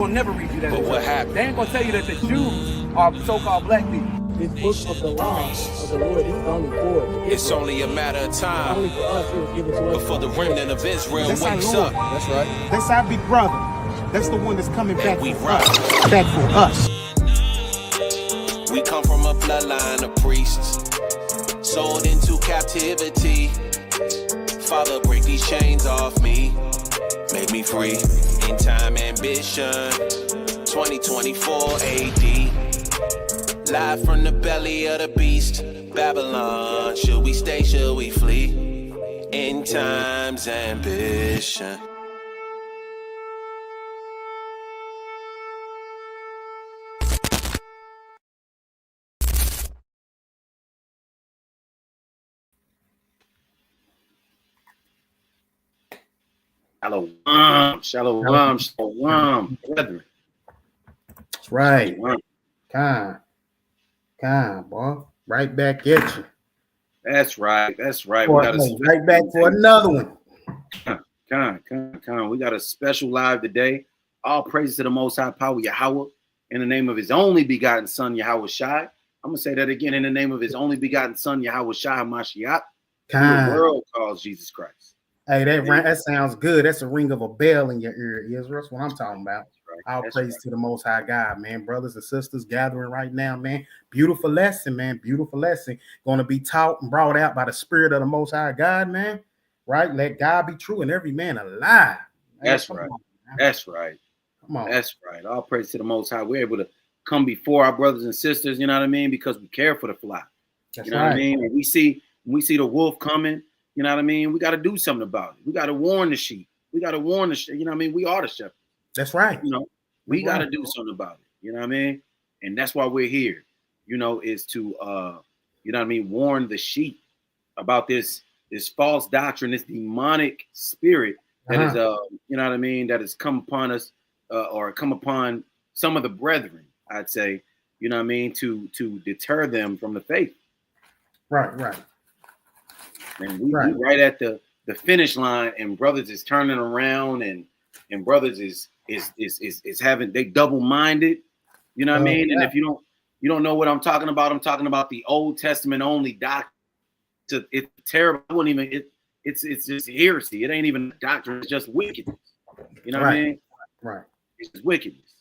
will never read you that. But what happened? They ain't gonna tell you that the Jews are so-called black people. This book of the law of the Lord is only for Israel. It's only a matter of time Only for us. It was given to us. before the remnant of Israel That's our wakes Lord. up. That's right. That's our big brother. That's the one that's coming back we for ride. us. Back for us. We come from a bloodline of priests, sold into captivity. Father, break these chains off me, make me free. In time, ambition, 2024 AD. Live from the belly of the beast, Babylon. Should we stay, should we flee? In time's ambition. Shalom, brethren. That's right. Shalom. Con, boy. Right back at you. That's right. Right back for another one. We got a special live today. All praises to the Most High Power, Yahweh, in the name of His only begotten Son, Yahwashi. I'm gonna say that again. In the name of His only begotten Son, Yahwashi Mashiach, who the world calls Jesus Christ. Hey, that sounds good. That's a ring of a bell in your ear, Israel. That's what I'm talking about. All praise to the Most High God, man. Brothers and sisters gathering right now, man. Beautiful lesson, man. Beautiful lesson. Going to be taught and brought out by the Spirit of the Most High God, man. Right? Let God be true and every man a lie. That's right. That's right. Come on. That's right. All praise to the Most High. We're able to come before our brothers and sisters, you know what I mean? Because we care for the flock. You know what I mean? When we see the wolf coming, you know what I mean? We got to do something about it. We got to warn the sheep. We got to warn the sheep. You know what I mean? We are the shepherd. That's right. You know, we got to do something about it. You know what I mean? And that's why we're here, you know, is to, you know what I mean? Warn the sheep about this false doctrine, this demonic spirit that is, you know what I mean? That has come upon us or come upon some of the brethren, I'd say, you know what I mean? To deter them from the faith. Right. And we right at the finish line, and brothers is turning around, and brothers is having, they double-minded, you know what I mean? And if you don't know what I'm talking about the Old Testament only doctrine. It's terrible. I wouldn't even it's just heresy. It ain't even doctrine, it's just wickedness. You know what I mean? Right. It's just wickedness.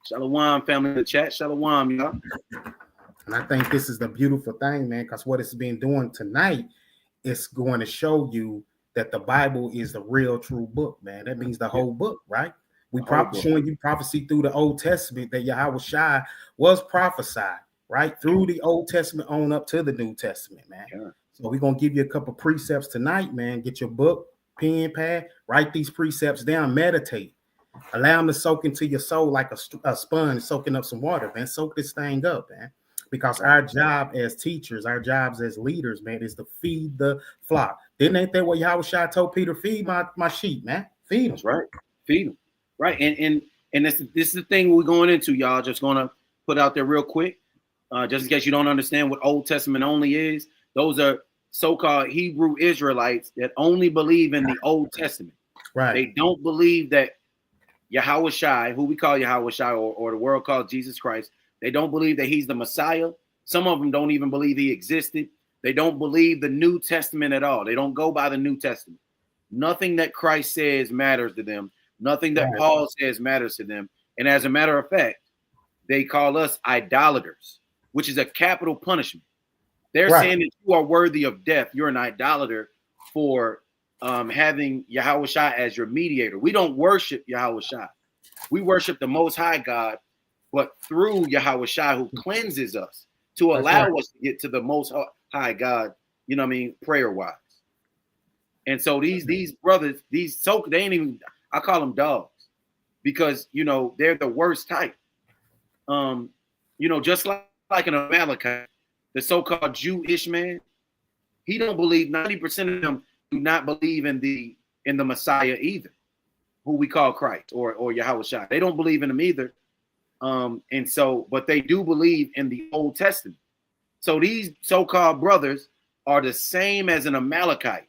Shalom, family in the chat. Shalom, y'all. And I think this is the beautiful thing, man, because what it's been doing tonight, it's going to show you that the Bible is the real true book, man. That means the whole book, right? We showing you prophecy through the Old Testament that Yahwashi was prophesied, right? Through the Old Testament on up to the New Testament, man. Yeah. So we're going to give you a couple precepts tonight, man. Get your book, pen, pad, write these precepts down, meditate. Allow them to soak into your soul like a sponge soaking up some water, man. Soak this thing up, man. Because our job as teachers, our jobs as leaders, man, is to feed the flock. Ain't that what Yahweh told Peter? Feed my sheep, man. Feed them. That's right. Feed them. Right. And this is the thing we're going into, y'all. Just going to put out there real quick, just in case you don't understand what Old Testament only is. Those are so-called Hebrew Israelites that only believe in the Old Testament. Right. They don't believe that Yahwashi, who we call Yahwashi, or the world calls Jesus Christ, they don't believe that he's the Messiah. Some of them don't even believe he existed. They don't believe the New Testament at all. They don't go by the New Testament. Nothing that Christ says matters to them. Nothing that Paul says matters to them. And as a matter of fact, they call us idolaters, which is a capital punishment. They're saying that you are worthy of death. You're an idolater for having Yahwashi as your mediator. We don't worship Yahwashi. We worship the Most High God, but through Yahwashi, who cleanses us to allow us to get to the Most High God, you know what I mean, prayer-wise. And so these brothers, they ain't even, I call them dogs, because, you know, they're the worst type. You know, just like an Amalekite, the so-called Jewish man, he don't believe, 90% of them do not believe in the Messiah either, who we call Christ or Yahwashi. They don't believe in him either. And so, but they do believe in the Old Testament. So these so-called brothers are the same as an Amalekite,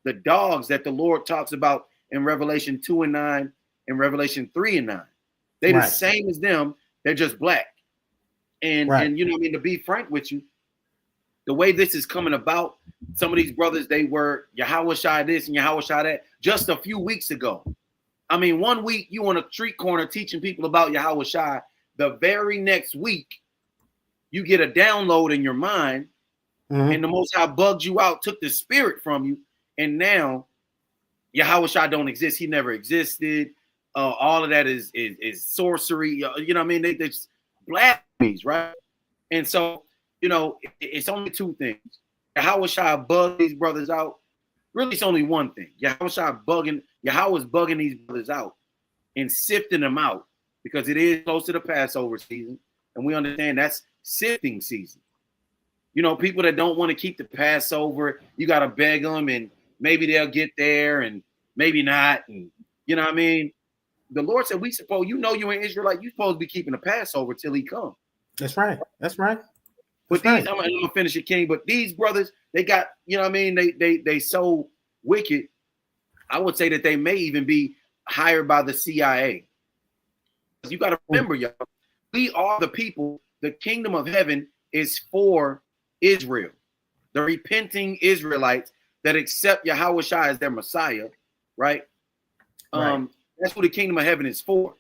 the dogs that the Lord talks about in Revelation 2 and 9 and Revelation 3 and 9. They the Right. same as them. They're just black. And Right. and you know what I mean, to be frank with you, the way this is coming about, some of these brothers, they were Yahwashi this and Yahwashi that just a few weeks ago. I mean, 1 week you on a street corner teaching people about Yahwashi. The very next week, you get a download in your mind, and the Most High bugged you out, took the spirit from you, and now Yahwashi don't exist. He never existed. All of that is sorcery. You know what I mean? They just blasphemies, right? And so, you know, it's only two things. Yahwashi bugged these brothers out. Really, it's only one thing. Yahweh's bugging these brothers out and sifting them out because it is close to the Passover season, and we understand that's sifting season. You know, people that don't want to keep the Passover, you got to beg them, and maybe they'll get there, and maybe not. And you know what I mean? The Lord said, you're an Israelite, you're supposed to be keeping the Passover till he comes. That's right. That's right. But these, I'm gonna finish it, King. But these brothers, they got, you know what I mean? They so wicked. I would say that they may even be hired by the CIA. You got to remember, y'all, we are the people. The kingdom of heaven is for Israel, the repenting Israelites that accept Yahwashi as their Messiah, right? That's who the kingdom of heaven is for.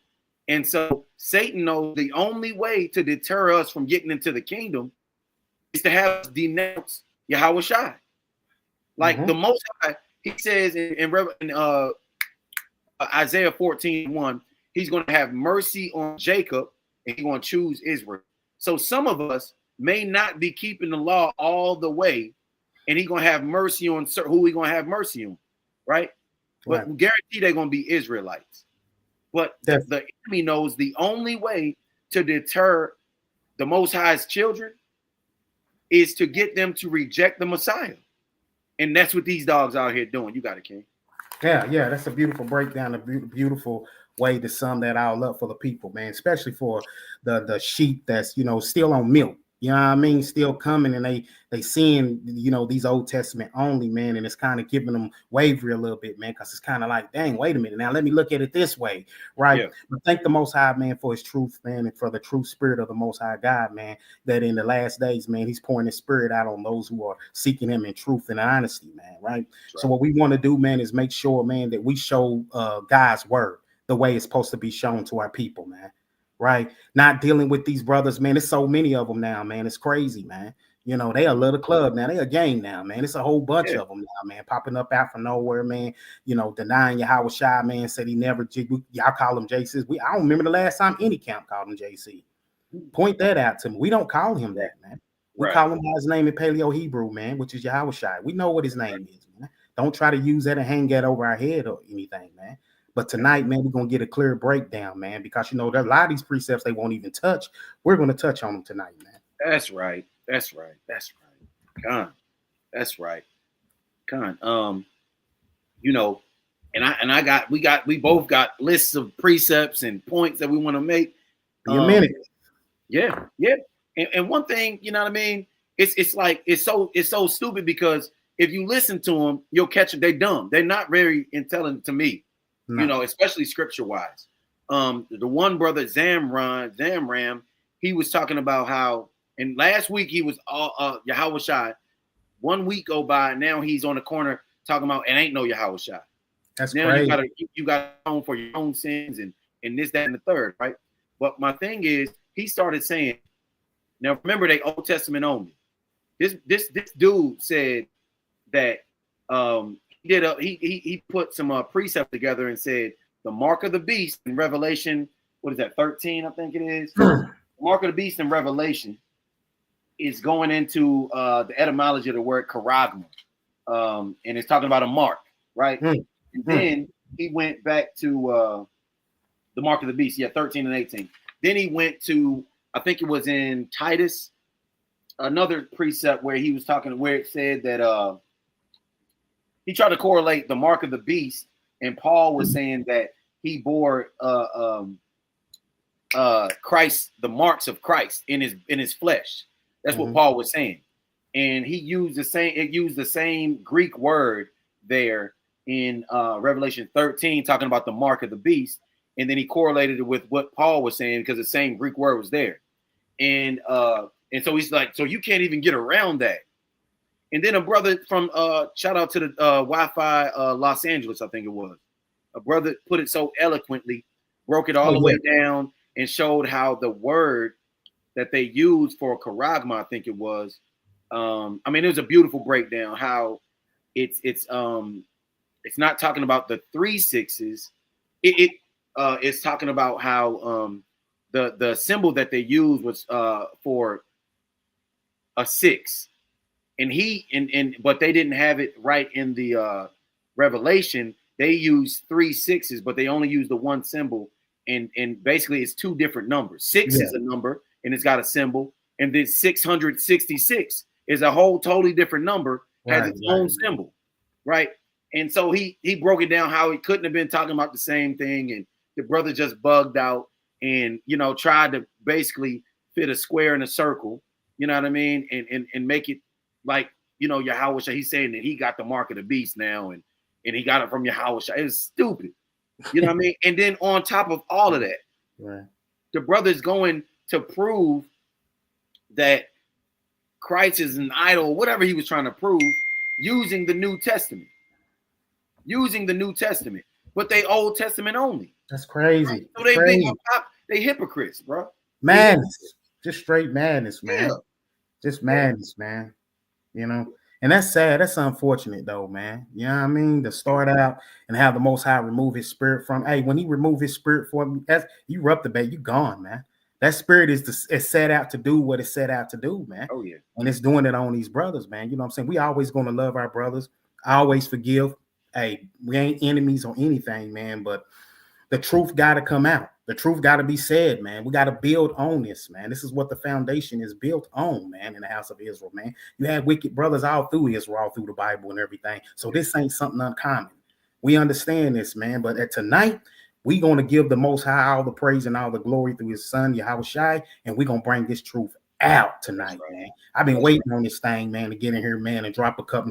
And so Satan knows the only way to deter us from getting into the kingdom is to have us denounce Yahwashi. Like the Most High, he says in Isaiah 14:1, he's going to have mercy on Jacob and he's going to choose Israel. So some of us may not be keeping the law all the way, and he's going to have mercy on who he's going to have mercy on, right? But guarantee they're going to be Israelites. But the enemy knows the only way to deter the Most High's children is to get them to reject the Messiah. And that's what these dogs out here doing. You got it, King. Yeah, that's a beautiful breakdown, a beautiful way to sum that all up for the people, man, especially for the sheep that's, you know, still on milk. You know what I mean? Still coming, and they seeing, you know, these Old Testament only, man, and it's kind of giving them wavery a little bit, man, because it's kind of like, dang, wait a minute, now let me look at it this way, right? Yeah. But thank the Most High, man, for his truth, man, and for the true spirit of the Most High God, man, that in the last days, man, he's pouring his spirit out on those who are seeking him in truth and honesty, man, right? So what we want to do, man, is make sure, man, that we show God's word the way it's supposed to be shown to our people, man. Right, not dealing with these brothers, man. There's so many of them now, man. It's crazy, man. You know, they a little club now. They a gang now, man. It's a whole bunch of them now, man. Popping up out from nowhere, man. You know, denying Yahwashi, man. Said he never. Y'all call him JC. I don't remember the last time any camp called him JC. Point that out to me. We don't call him that, man. We call him by his name in Paleo Hebrew, man, which is Yahwashi. We know what his name is, man. Don't try to use that and hang that over our head or anything, man. But tonight, man, we're going to get a clear breakdown, man, because, you know, there are a lot of these precepts they won't even touch. We're going to touch on them tonight, man. That's right. That's right. That's right. Con. That's right. Con. You know, we both got lists of precepts and points that we want to make. In a minute. Yeah. Yeah. And one thing, you know what I mean? It's like, it's so stupid because if you listen to them, you'll catch them. They're dumb. They're not very intelligent to me. No. You know, especially scripture wise. The one brother, Zamram, he was talking about how, and last week he was Yahwashi. 1 week go by, and now he's on the corner talking about it ain't no Yahwashi. That's now crazy. you got to atone for your own sins and this, that, and the third, right? But my thing is, he started saying, now remember they Old Testament only. This dude said that he put some precepts together and said the mark of the beast in Revelation, what is that, 13, I think it is. The mark of the beast in Revelation is going into the etymology of the word charagma, and it's talking about a mark, right? And then he went back to the mark of the beast, 13 and 18. Then he went to, I think it was in Titus, another precept where he was talking, where it said that he tried to correlate the mark of the beast, and Paul was saying that he bore Christ, the marks of Christ in his flesh. That's what Paul was saying, and he used the same Greek word there in Revelation 13, talking about the mark of the beast. and then he correlated it with what Paul was saying because the same Greek word was there. And so he's like, so you can't even get around that. And then a brother from shout out to the Wi-Fi Los Angeles, I think it was. A brother put it so eloquently, broke it all the way down, and showed how the word that they used for charagma, I think it was. I mean, it was a beautiful breakdown. How it's not talking about the 3 6s. It's talking about how the symbol that they used was for a 6. And but they didn't have it right in the Revelation. They used 3 6s, but they only used the one symbol. And basically it's 2 different numbers. 6 is a number and it's got a symbol, and then 666 is a whole totally different number, has its own symbol, right? And so he broke it down how he couldn't have been talking about the same thing, and the brother just bugged out and tried to basically fit a square in a circle, you know what I mean, and make it like, Yahwashi, he's saying that he got the mark of the beast now, and he got it from Yahwashi. It's stupid. You know what I mean? And then on top of all of that, right, the brother's going to prove that Christ is an idol, whatever he was trying to prove, using the New Testament. But they Old Testament only. That's crazy. So they hypocrites, bro. Madness. Just straight madness, man. Yeah. Just madness, man. And that's sad. That's unfortunate, though, man. You know what I mean? To start out and have the Most High remove his spirit from. Hey, when he remove his spirit from you, you reprobate, you gone, man. That spirit is set out to do what it's set out to do, man. Oh, yeah. And it's doing it on these brothers, man. You know what I'm saying? We always going to love our brothers. I always forgive. Hey, we ain't enemies or anything, man. But the truth got to come out. The truth got to be said, man. We got to build on this, man. This is what the foundation is built on, man, in the house of Israel, man. You had wicked brothers all through Israel, all through the Bible and everything. So this ain't something uncommon. We understand this, man. But tonight, we're going to give the Most High all the praise and all the glory through his son, Yahwashi, and we're going to bring this truth out tonight, man. I've been waiting on this thing, man, to get in here, man, and drop a couple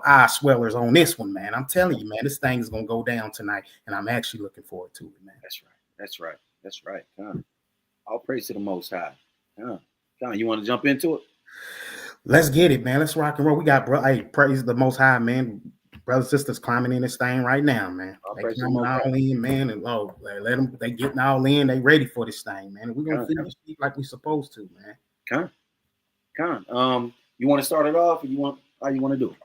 eye swellers on this one, man. I'm telling you, man, this thing is gonna go down tonight, and I'm actually looking forward to it, man. That's right. John. All praise to the Most High. John, you want to jump into it? Let's get it, man. Let's rock and roll. We got praise the Most High, man. Brothers and sisters climbing in this thing right now, man. They climbing all in, man, and let them. They getting all in. They ready for this thing, man. And we're gonna finish like we supposed to, man. Con. You want to start it off, or how you want to do it?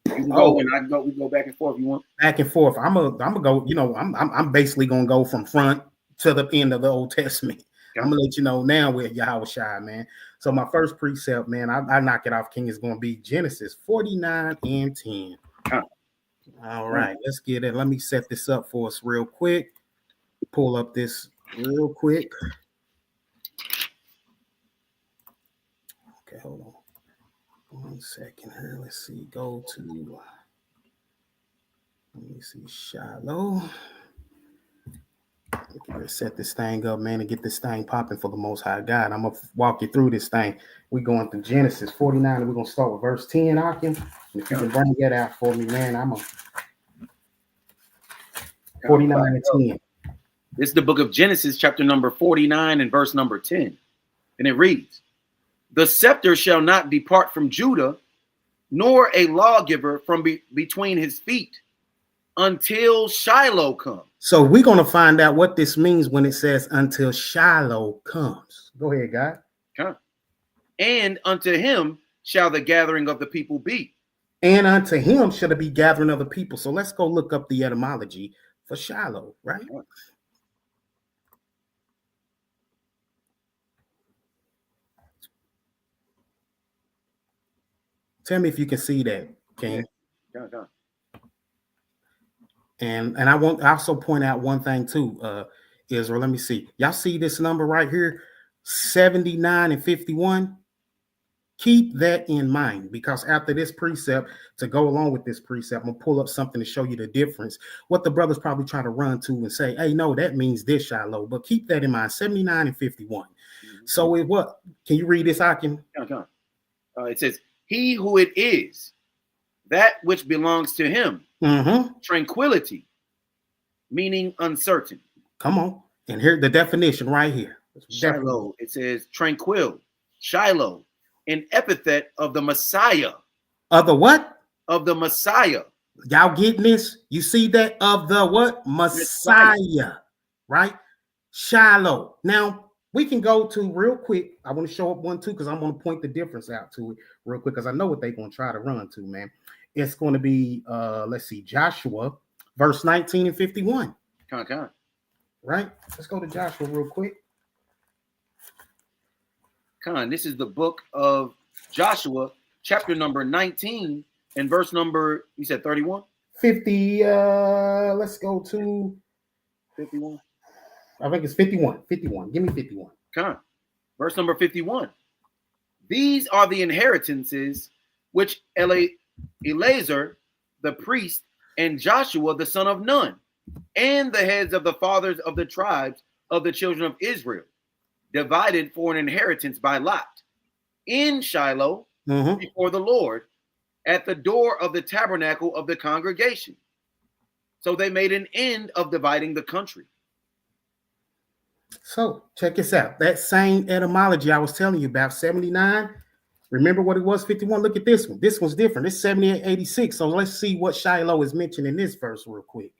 You can go and I can go. We go back and forth. You want back and forth? I'm gonna go. I'm basically gonna go from front to the end of the Old Testament. I'm gonna let you know now where Yahwashi, man. So my first precept, man, I knock it off. King is gonna be Genesis 49:10. All right, let's get it. Let me set this up for us real quick. Pull up this real quick. Okay, hold on 1 second here. Let's see. Go to, let me see, Shiloh. Let's set this thing up, man, and get this thing popping for the Most High God. I'm going to walk you through this thing. We're going through Genesis 49, and we're going to start with verse 10, Akim. If you can bring that out for me, man, I'm a 49 and 10. This is the book of Genesis, chapter number 49 and verse number 10. And it reads, "The scepter shall not depart from Judah, nor a lawgiver from between his feet, until Shiloh comes." So we're going to find out what this means when it says until Shiloh comes. Go ahead, God. Okay. "And unto him shall the gathering of the people be." And unto him shall it be gathering of the people. So let's go look up the etymology for Shiloh, right? Tell me if you can see that, King. Yeah. And I want to also point out one thing too, Israel. Let me see. Y'all see this number right here, 79 and 51? Keep that in mind, because after this precept, to go along with this precept, I'm gonna pull up something to show you the difference. What the brothers probably try to run to and say, hey, no, that means this, Shiloh. But keep that in mind, 79 and 51. Mm-hmm. So what? Can you read this, Akim? It says, "He who it is, that which belongs to him, tranquility, meaning uncertain. Come on. And here the definition right here. Shiloh, it says tranquil. Shiloh, an epithet of the Messiah. Of the what? Of the Messiah. Y'all getting this? You see that? Of the what? Messiah. Right? Shiloh. Now, we can go to real quick. I want to show up one too, because I'm going to point the difference out to it real quick, because I know what they're going to try to run to, man. It's going to be, let's see, Joshua, verse 19 and 51. Come on. Right? Let's go to Joshua real quick. Come on. This is the book of Joshua, chapter number 19, and verse number, you said 31? 50, let's go to 51. I think it's 51. 51. Give me 51. Come on. Verse number 51. These are the inheritances which Eleazar, the priest, and Joshua, the son of Nun, and the heads of the fathers of the tribes of the children of Israel, divided for an inheritance by lot in Shiloh before the Lord at the door of the tabernacle of the congregation. So they made an end of dividing the country. So check this out. That same etymology I was telling you about, 79. Remember what it was, 51? Look at this one. This one's different. It's 78, 86. So let's see what Shiloh is mentioned in this verse real quick.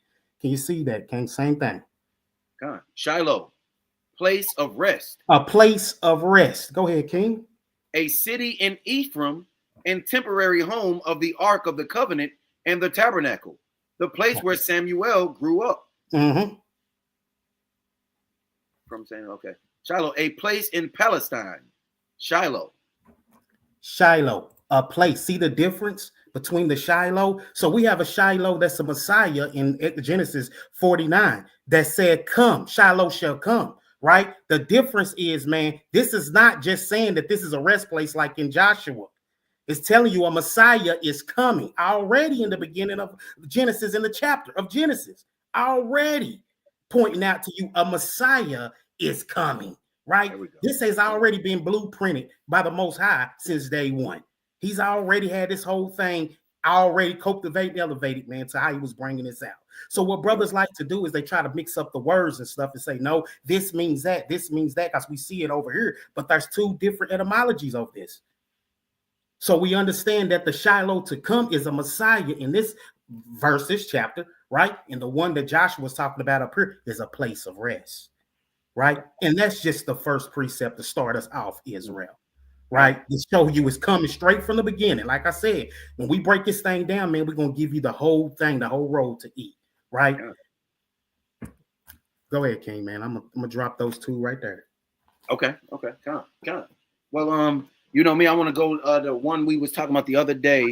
Can you see that, King? Same thing. God. Shiloh, place of rest. A place of rest. Go ahead, King. A city in Ephraim and temporary home of the Ark of the Covenant and the tabernacle, the place where Samuel grew up. From saying, okay. Shiloh, a place in Palestine. Shiloh. Shiloh, a place. See the difference between the Shiloh? So we have a Shiloh that's a Messiah in Genesis 49 that said, come, Shiloh shall come, right? The difference is, man, this is not just saying that this is a rest place like in Joshua. It's telling you a Messiah is coming already in the beginning of Genesis, in the chapter of Genesis, already pointing out to you a Messiah is coming, right? This has already been blueprinted by the Most High since day one. He's already had this whole thing already cultivated, elevated, man, to how he was bringing this out. So what brothers like to do is they try to mix up the words and stuff and say, no, this means that, because we see it over here, but there's two different etymologies of this. So we understand that the Shiloh to come is a Messiah in this verse, this chapter, right? And the one that Joshua was talking about up here is a place of rest, right? And that's just the first precept to start us off, Israel, right? To show you it's coming straight from the beginning. Like I said, when we break this thing down, man, we're going to give you the whole thing, the whole road to eat, right? Go ahead, King, man. I'm going to drop those two right there. Okay. Come on. Well, you know me, I want to go the one we was talking about the other day.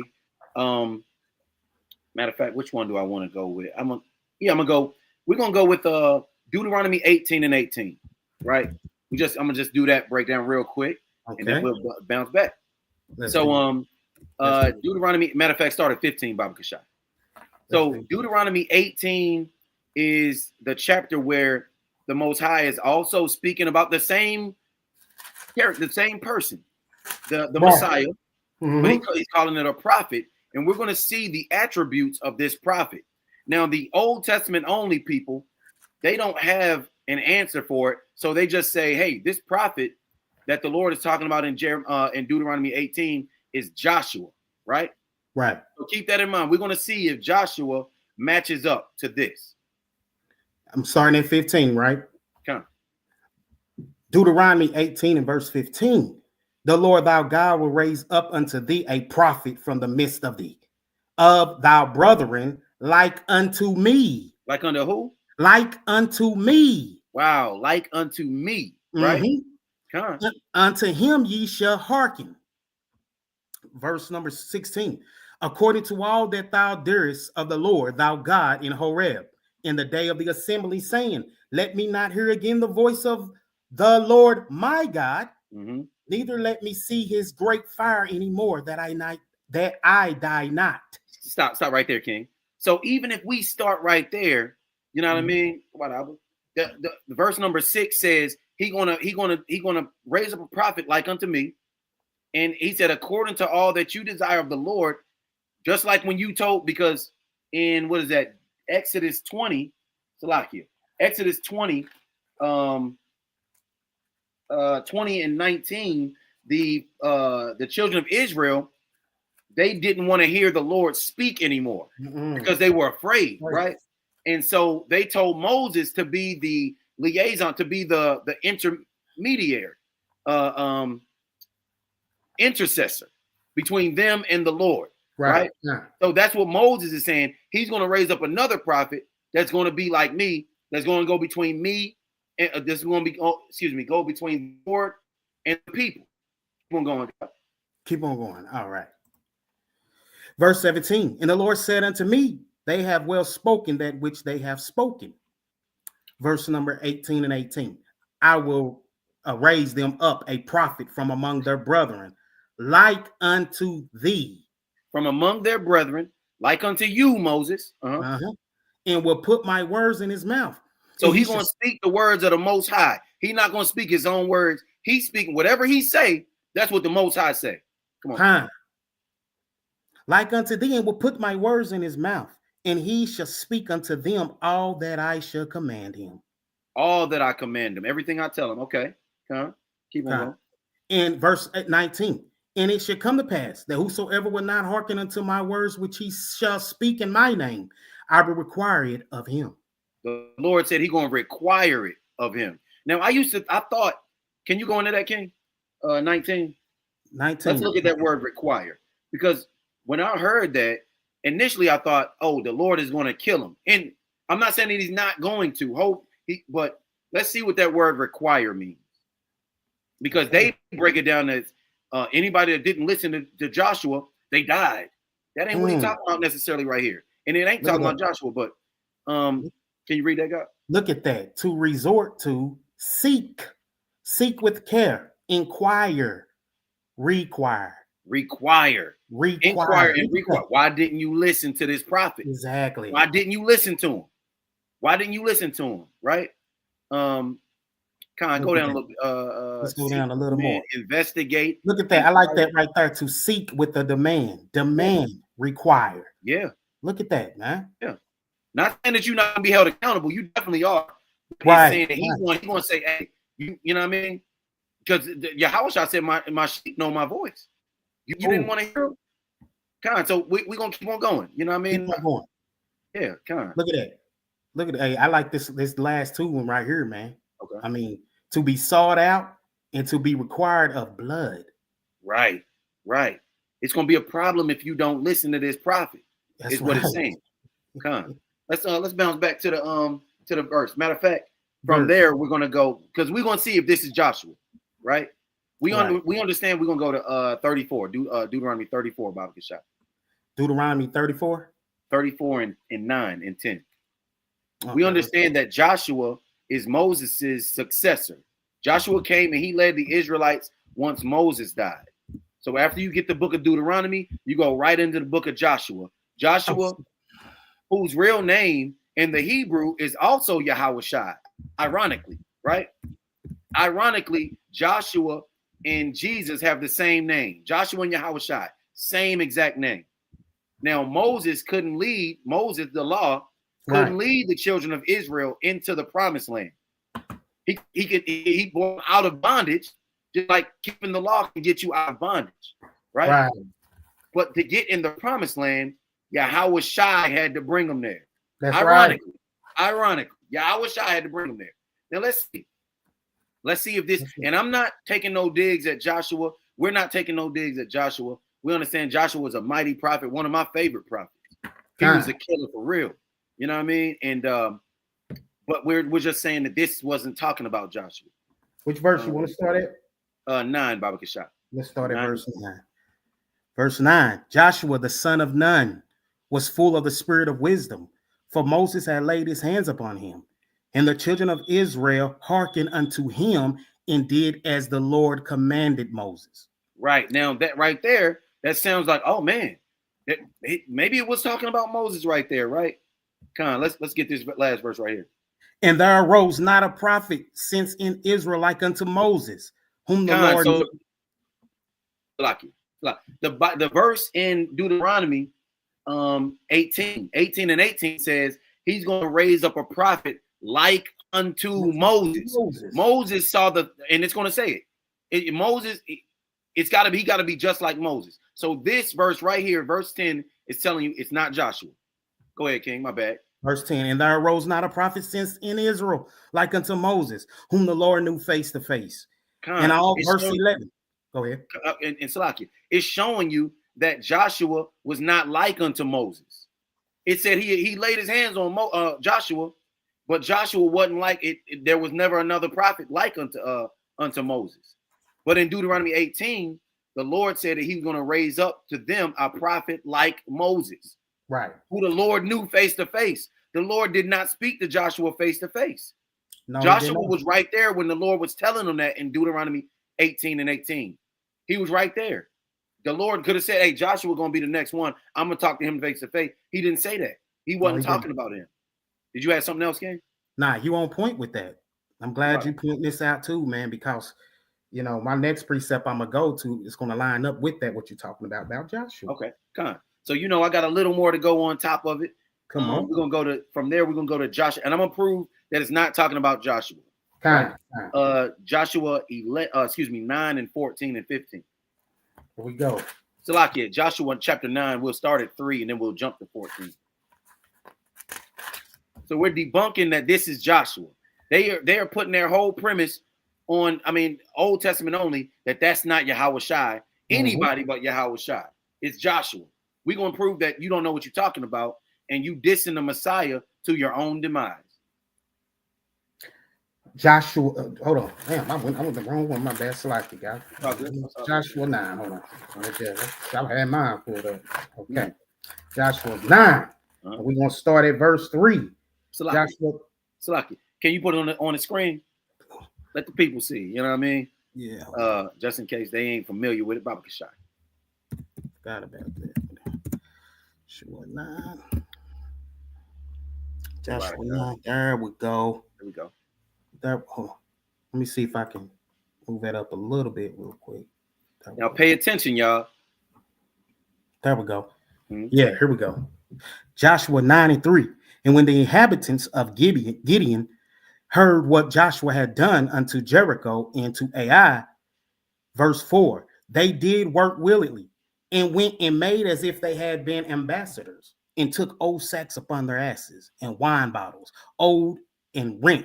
Matter of fact, which one do I want to go with? We're gonna go with Deuteronomy 18 and 18, right? I'm gonna just do that breakdown real quick, and then we'll bounce back. Deuteronomy, matter of fact, start at 15, Baba Kashai. So Deuteronomy 18 is the chapter where the Most High is also speaking about the same character, the same person, the Messiah, but he's calling it a prophet. And we're going to see the attributes of this prophet. Now, the Old Testament only people, they don't have an answer for it. So they just say, hey, this prophet that the Lord is talking about in Deuteronomy 18 is Joshua, right? Right. So keep that in mind. We're going to see if Joshua matches up to this. I'm starting at 15, right? Come. Deuteronomy 18 and verse 15. The Lord thy God will raise up unto thee a prophet from the midst of thee, of thy brethren, like unto me. Like unto who? Like unto me. Wow, like unto me, right? Come on. Unto him ye shall hearken. Verse number 16. According to all that thou didst of the Lord thou God in Horeb, in the day of the assembly, saying, let me not hear again the voice of the Lord my God. Neither let me see his great fire anymore, that I die not. Stop right there, King. So even if we start right there, you know what I mean? Whatever. The verse number 6 says he gonna raise up a prophet like unto me, and he said, according to all that you desire of the Lord, just like when you told, because in what is that, Exodus 20, Salakia. Exodus 20, 20 and 19, the children of Israel, they didn't want to hear the Lord speak anymore because they were afraid, right? And so they told Moses to be the liaison, to be the intermediary, intercessor between them and the Lord, right? Yeah. So that's what Moses is saying. He's going to raise up another prophet that's going to be like me, that's going to go between me and this is going to be, go between the Lord and the people. Keep on going. Keep on going. All right. Verse 17. And the Lord said unto me, they have well spoken that which they have spoken. Verse number 18 and 18. I will raise them up a prophet from among their brethren, like unto thee. From among their brethren, like unto you, Moses. And will put my words in his mouth. So he's going to speak the words of the Most High. He's not going to speak his own words. He's speaking whatever he say. That's what the Most High say. Come on. Like unto thee, and will put my words in his mouth, and he shall speak unto them all that I shall command him. All that I command him. Everything I tell him. Okay. Keep on going. In verse 19. And it shall come to pass that whosoever will not hearken unto my words, which he shall speak in my name, I will require it of him. The Lord said he's going to require it of him. Now, I thought, can you go into that, King? 19. Let's look at that word require. Because when I heard that, initially I thought, oh, the Lord is going to kill him. And I'm not saying that he's not going to, but let's see what that word require means. Because they break it down as anybody that didn't listen to Joshua, they died. That ain't what he's talking about necessarily right here. And it ain't talking about Joshua, but can you read that, God? Look at that. To resort to, seek with care, inquire, require. Inquire and require. Why didn't you listen to this prophet? Exactly. Why didn't you listen to him? Right? Go down a little. Let's go down a little more. Investigate. Look at that. I like that right there. To seek with a demand. Require. Yeah. Look at that, man. Yeah. Not saying that you're not gonna be held accountable. You definitely are. Right. He's saying that he's going to say, hey, you know what I mean? Because Yahwashi said, my sheep know my voice. You didn't want to hear him? So we're going to keep on going. You know what I mean? Keep on going. Yeah, Look at that. Look at that. Hey, I like this last two one right here, man. Okay. I mean, to be sought out and to be required of blood. Right. It's going to be a problem if you don't listen to this prophet. That's what it's saying. Let's bounce back to the verse. Matter of fact, from there we're going to go, because we're going to see if this is Joshua, right? We understand we're going to go to 34, Deuteronomy 34, Bible Kashaf. Deuteronomy 34? 34 and 9 and 10. Okay. We understand that Joshua is Moses' successor. Joshua came and he led the Israelites once Moses died. So after you get the book of Deuteronomy, you go right into the book of Joshua. Joshua, whose real name in the Hebrew is also Yahwashi, ironically, right? Ironically, Joshua and Jesus have the same name. Joshua and Yahwashi, same exact name. Now, Moses, the law, couldn't lead the children of Israel into the promised land. He brought them out of bondage, just like keeping the law can get you out of bondage, right? But to get in the promised land, Yahwashi had to bring them there. That's ironically, Yahwashi had to bring them there. Now let's see if this, and I'm not taking no digs at Joshua. We're not taking no digs at Joshua. We understand Joshua was a mighty prophet, one of my favorite prophets. He was a killer for real. You know what I mean? And but we're just saying that this wasn't talking about Joshua. Which verse you want to start at? 9, Baba Kashaf. Let's start at verse 9. Verse 9. Joshua, the son of Nun, was full of the spirit of wisdom, for Moses had laid his hands upon him. And the children of Israel hearkened unto him and did as the Lord commanded Moses. Right. Now that right there, that sounds like, oh man, maybe it was talking about Moses right there, right? Let's get this last verse right here. And there arose not a prophet since in Israel like unto Moses, whom the Lord. The verse in Deuteronomy 18 and 18 says he's going to raise up a prophet like unto Moses. Moses saw and it's going to say it. Moses, he got to be just like Moses. So this verse right here, verse 10, is telling you it's not Joshua. Go ahead, King. My bad. Verse 10, and there arose not a prophet since in Israel like unto Moses, whom the Lord knew face to face. And all verse 11. Go ahead. And Salakia, it's showing you that Joshua was not like unto Moses. It said he laid his hands on Joshua, but Joshua wasn't like it. There was never another prophet like unto Moses. But in Deuteronomy 18, the Lord said that he was going to raise up to them a prophet like Moses. Right. Who the Lord knew face to face. The Lord did not speak to Joshua face to face. No, Joshua was right there when the Lord was telling him that in Deuteronomy 18 and 18. He was right there. The Lord could have said, hey, Joshua going to be the next one. I'm going to talk to him face to face. He didn't say that. He wasn't talking about him. Did you have something else, King? Nah, you on point with that. I'm glad you pointed this out too, man, because, you know, my next precept I'm going to go to is going to line up with that, what you're talking about Joshua. Okay, come on. So, you know, I got a little more to go on top of it. Come on. We're going to go to, from there, we're going to go to Joshua. And I'm going to prove that it's not talking about Joshua. Joshua 9 and 14 and 15. Here we go. Salakia, Joshua chapter 9, we'll start at 3 and then we'll jump to 14. So we're debunking that this is Joshua. They are putting their whole premise on, Old Testament only, that's not Yahwashi, anybody but Yahwashi. It's Joshua. We're going to prove that you don't know what you're talking about and you dissing the Messiah to your own demise. Joshua, hold on. Damn, I went the wrong one. My bad. Salakia, guys. Joshua 9. Hold on. Right there. I had mine pulled up. Okay. Joshua 9. We're going to start at verse 3. Salakia. Can you put it on the screen? Let the people see. You know what I mean? Yeah. Just in case they ain't familiar with it. Baba Kashai. Forgot about that. Joshua 9. Joshua 9. There we go. There we go. Hold on. Let me see if I can move that up a little bit real quick. Now pay attention, y'all. There we go. Yeah, here we go. Joshua 9 and 3. And when the inhabitants of Gideon heard what Joshua had done unto Jericho and to Ai, verse 4, they did work willingly and went and made as if they had been ambassadors and took old sacks upon their asses and wine bottles, old and rent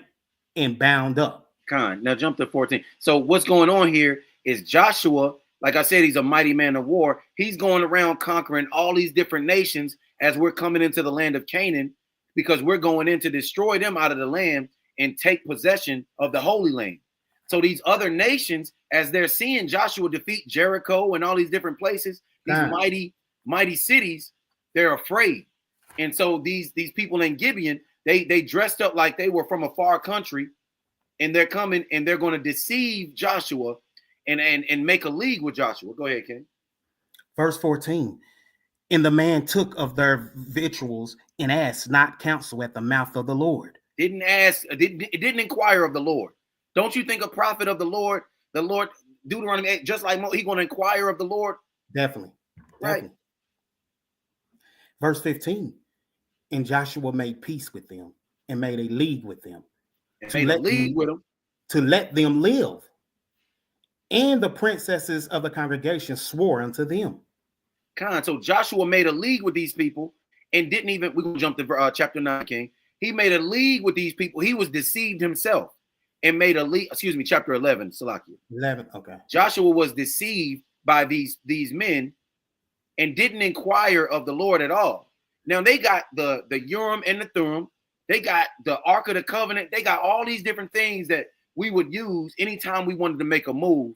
and bound up. Now jump to 14. So what's going on here is Joshua, like I said, he's a mighty man of war. He's going around conquering all these different nations as we're coming into the land of Canaan, because we're going in to destroy them out of the land and take possession of the Holy Land. So these other nations, as they're seeing Joshua defeat Jericho and all these different places, these mighty cities, they're afraid. And so these people in Gibeon, they dressed up like they were from a far country, and they're coming and they're going to deceive Joshua and make a league with Joshua. Go ahead, Ken. Verse 14. And the man took of their victuals and asked not counsel at the mouth of the Lord. Didn't inquire of the Lord. Don't you think a prophet of the Lord, Deuteronomy 8, just like he's going to inquire of the Lord? Definitely. Right. Verse 15. And Joshua made peace with them and made a league with them. To let them live. And the princesses of the congregation swore unto them. So Joshua made a league with these people and didn't even, we're going to jump to chapter 9, King. He made a league with these people. He was deceived himself and made a league, chapter 11, Salakia. 11, okay. Joshua was deceived by these men and didn't inquire of the Lord at all. Now they got the Urim and the Thummim. They got the Ark of the Covenant. They got all these different things that we would use anytime we wanted to make a move.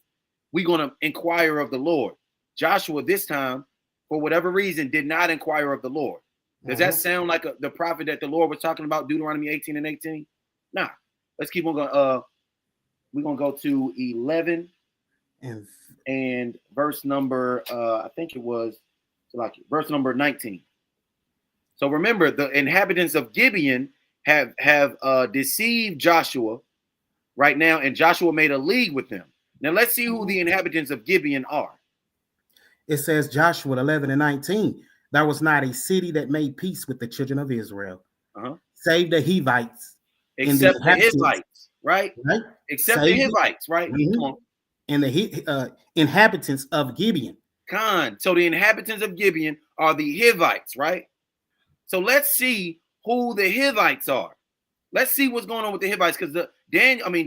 We're going to inquire of the Lord. Joshua this time, for whatever reason, did not inquire of the Lord. Does that sound like the prophet that the Lord was talking about, Deuteronomy 18 and 18? Nah. Let's keep on going. We're going to go to 11 and verse number, I think it was verse number 19. So remember, the inhabitants of Gibeon have deceived Joshua right now, and Joshua made a league with them. Now let's see who the inhabitants of Gibeon are. It says Joshua 11 and 19. There was not a city that made peace with the children of Israel, Save the Hivites. Except the inhabitants, Hivites, right? right? Except Save the Hivites, right? Come on. And the inhabitants of Gibeon. So the inhabitants of Gibeon are the Hivites, right? So let's see who the Hivites are. Let's see what's going on with the Hivites, because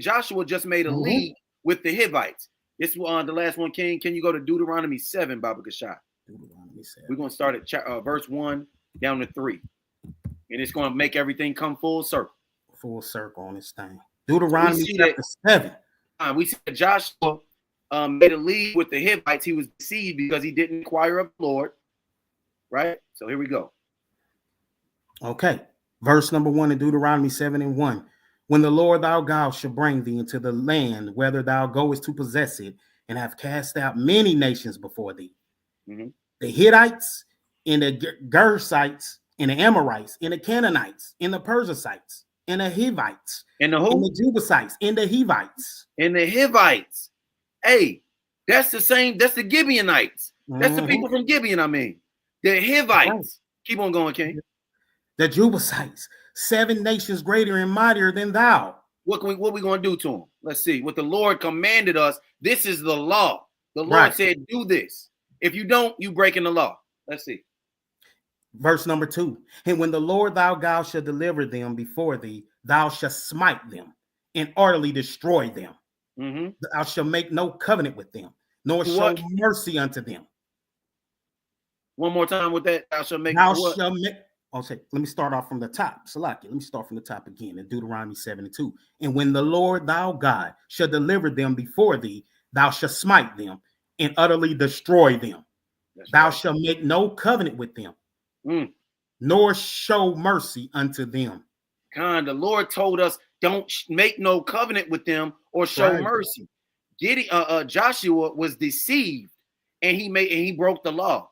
Joshua just made a league with the Hivites. This the last one, King. Can you go to Deuteronomy 7, Baba Kashai? Deuteronomy 7. We're going to start at verse 1 down to 3. And it's going to make everything come full circle. Full circle on this thing. Deuteronomy chapter 7. We see that Joshua made a league with the Hivites. He was deceived because he didn't inquire of the Lord. Right? So here we go. Okay. Verse number 1 in Deuteronomy 7:1. When the Lord thy God shall bring thee into the land, whether thou goest to possess it, and have cast out many nations before thee. The Hittites, and the Gersites, and the Amorites, and the Canaanites, and the Perizzites, and the Hivites, and the who? And the Jebusites, and the Hivites. And the Hivites. Hey, that's the same. That's the Gibeonites. That's the people from Gibeon, The Hivites. Right. Keep on going, King. The Jebusites, 7 nations greater and mightier than thou. What we going to do to them? Let's see. What the Lord commanded us. This is the law. The Lord said, do this. If you don't, you breaking the law. Let's see. Verse number 2. And when the Lord thy God shall deliver them before thee, thou shalt smite them and utterly destroy them. Thou shalt make no covenant with them, nor show mercy unto them. One more time with that. Thou shalt make. Okay, let me start off from the top. Salaki, let me start from the top again in Deuteronomy 7:2. And when the Lord thou God shall deliver them before thee, thou shalt smite them and utterly destroy them. Thou shalt make no covenant with them, nor show mercy unto them. The Lord told us, don't make no covenant with them or show mercy. Joshua was deceived, and he broke the law,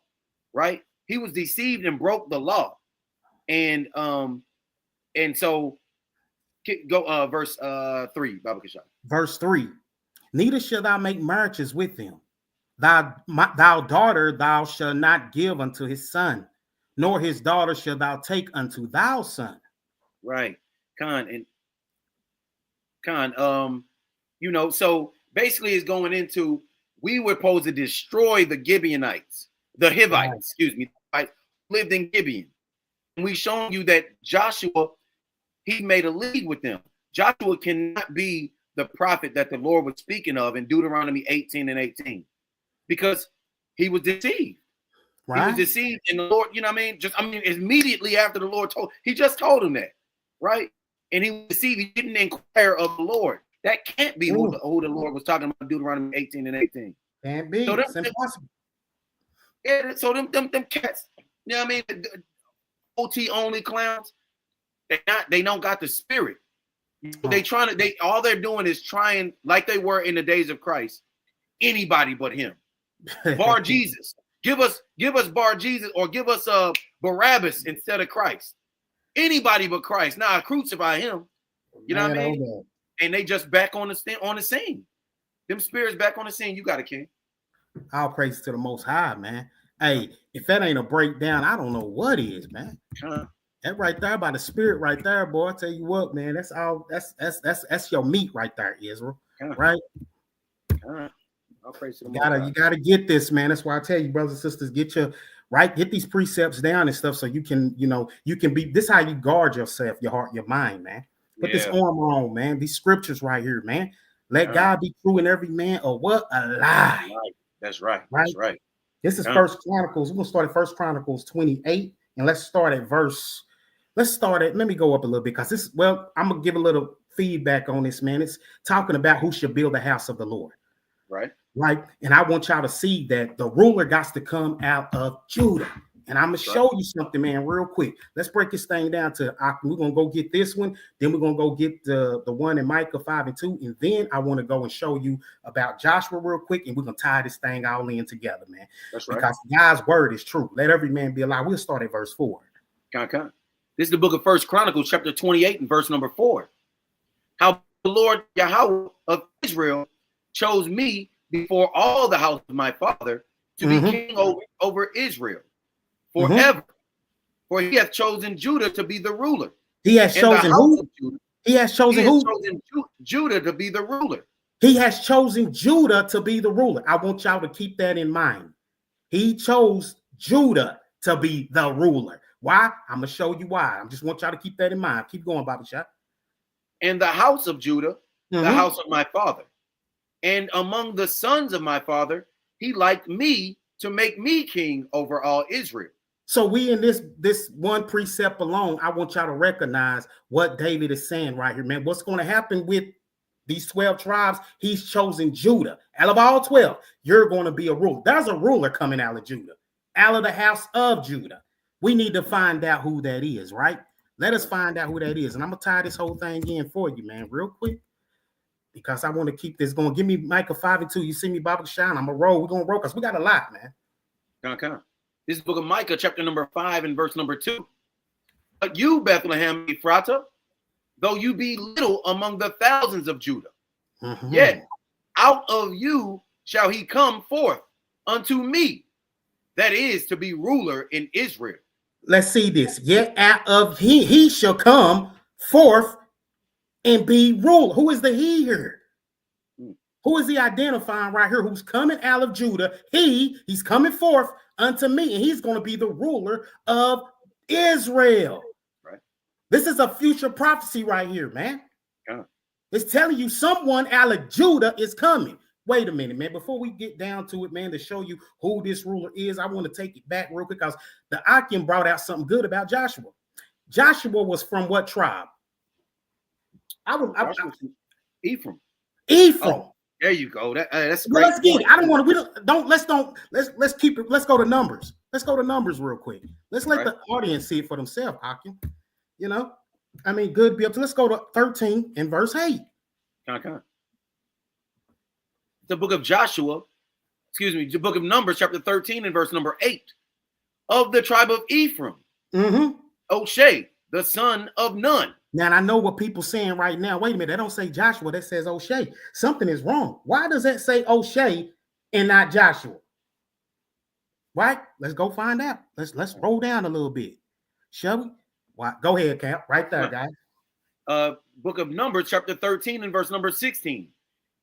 right? He was deceived and broke the law. And so go verse 3, Baba Kashai. Verse 3. Neither shalt thou make marriages with them. Thou daughter thou shalt not give unto his son, nor his daughter shalt thou take unto thou son. Right. So basically it's going into, we were supposed to destroy the Gibeonites, the Hivites, lived in Gibeon. And we shown you that Joshua, he made a league with them. Joshua cannot be the prophet that the Lord was speaking of in Deuteronomy 18:18, because he was deceived. He was deceived in the Lord, immediately after the Lord he just told him that, right? And he was deceived. He didn't inquire of the Lord. That can't be who the Lord was talking about, Deuteronomy 18:18. Can't be. So it's impossible. Yeah, so them cats, OT only clowns, they don't got the spirit. All they're doing is trying, like they were in the days of Christ, anybody but him. Bar Jesus. Give us Bar Jesus, or give us Barabbas instead of Christ. Anybody but Christ. Now crucify him. You know what I mean? And they just back on the scene. Them spirits back on the scene. You got it, King. All praise to the Most High, man. Hey, if that ain't a breakdown, I don't know what is, man. That right there by the spirit right there, boy. I tell you what, man. That's all. That's your meat right there, Israel. Right? I'll praise to the you gotta get this, man. That's why I tell you, brothers and sisters, get these precepts down and stuff, so you can be. This is how you guard yourself, your heart, your mind, man. Put this armor on, man. These scriptures right here, man. Let God be true and every man or what? A lie. That's right. That's right. This is First Chronicles. We're gonna start at First Chronicles 28, and let's start at verse. Let me go up a little bit, because I'm gonna give a little feedback on this, man. It's talking about who should build the house of the Lord. Right. And I want y'all to see that the ruler got to come out of Judah. And I'm gonna show you something, man, real quick. Let's break this thing down to we're gonna go get this one, then we're gonna go get the one in Micah 5:2, and then I want to go and show you about Joshua real quick, and we're gonna tie this thing all in together, man. That's right. Because God's word is true. Let every man be alive. We'll start at verse 4. This is the book of First Chronicles, chapter 28, and verse number 4. How the Lord Yahweh of Israel chose me before all the house of my father to be king over Israel forever. For he hath chosen Judah to be the ruler He has And the chosen house who? of Judah, He has chosen he has who? chosen Judah to be the ruler. He has chosen Judah to be the ruler. I want y'all to keep that in mind. He chose Judah to be the ruler. Why? I'm going to show you why. I just want y'all to keep that in mind. Keep going, Bobby Shot. And the house of Judah, Mhm. the house of my father. And among the sons of my father, he liked me to make me king over all Israel. So we in this one precept alone, I want y'all to recognize what David is saying right here, man. What's going to happen with these 12 tribes? He's chosen Judah. Out of all 12, you're going to be a ruler. There's a ruler coming out of Judah, out of the house of Judah. We need to find out who that is, right? Let us find out who that is. And I'm going to tie this whole thing in for you, man, real quick, because I want to keep this going. Give me Micah 5 and 2. You see me, Bobby Shine. I'm going to roll. We're going to roll because we got a lot, man. Come on. This is the book of Micah, chapter number 5 and verse number 2. But you, Bethlehem Ephratah, though you be little among the thousands of Judah, yet out of you shall he come forth unto me, that is to be ruler in Israel. Let's see this. Yet out of he shall come forth and be ruler. Who is the he here? Who is he identifying right here? Who's coming out of Judah? He's coming forth unto me, and he's going to be the ruler of Israel. Right. This is a future prophecy right here, man. Yeah. It's telling you someone out of Judah is coming. Wait a minute, man. Before we get down to it, man, to show you who this ruler is, I want to take it back real quick because the Akim brought out something good about Joshua. Joshua was from what tribe? Ephraim. Ephraim. Oh, there you go. That's Well, great. let's get it. I don't want to. Let's keep it. Let's go to numbers. Let's go to numbers real quick. Let's let the audience see it for themselves, Akim. You know, I mean, good be up to. Let's go to 13 and verse 8. The book of Joshua, the book of Numbers, chapter 13 and verse number 8. Of the tribe of Ephraim, O'Shea, the son of Nun. Now, and I know what people saying right now. Wait a minute, they don't say Joshua, that says O'Shea. Something is wrong. Why does that say O'Shea and not Joshua? Right? Let's go find out. Let's roll down a little bit. Shall we? Why? Go ahead, Cap. Right there, guys. Book of Numbers, chapter 13 and verse number 16.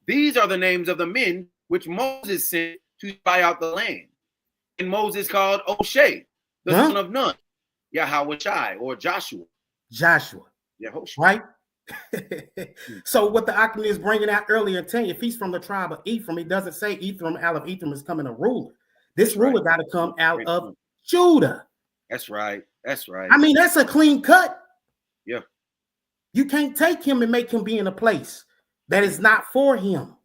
These are the names of the men which Moses sent to spy out the land. And Moses called O'Shea, the son of Nun, Yahwashi, or Joshua. Joshua. Yahushua. Right? So what the Akim is bringing out earlier, telling you, if he's from the tribe of Ephraim, he doesn't say Ephraim, out of Ephraim is coming a ruler. This ruler got to come out of Judah. That's right. That's right. I mean, that's a clean cut. Yeah. You can't take him and make him be in a place that is not for him.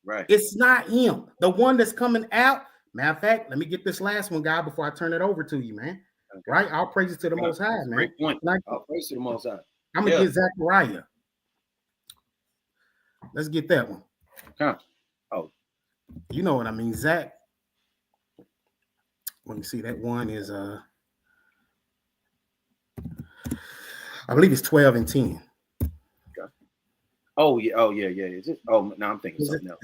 Right. It's not him. The one that's coming out. Matter of fact, let me get this last one, guy, before I turn it over to you, man. Okay. Right? All praises to the Most High, man. Great point. All praises to the Most High. I'm going to get Zechariah. Let's get that one. Huh. Oh. You know what I mean, Zach. Let me see. That one is, I believe it's 12 and 10. Okay. Oh, yeah. Oh, yeah. Is it? Oh, no, I'm thinking something else.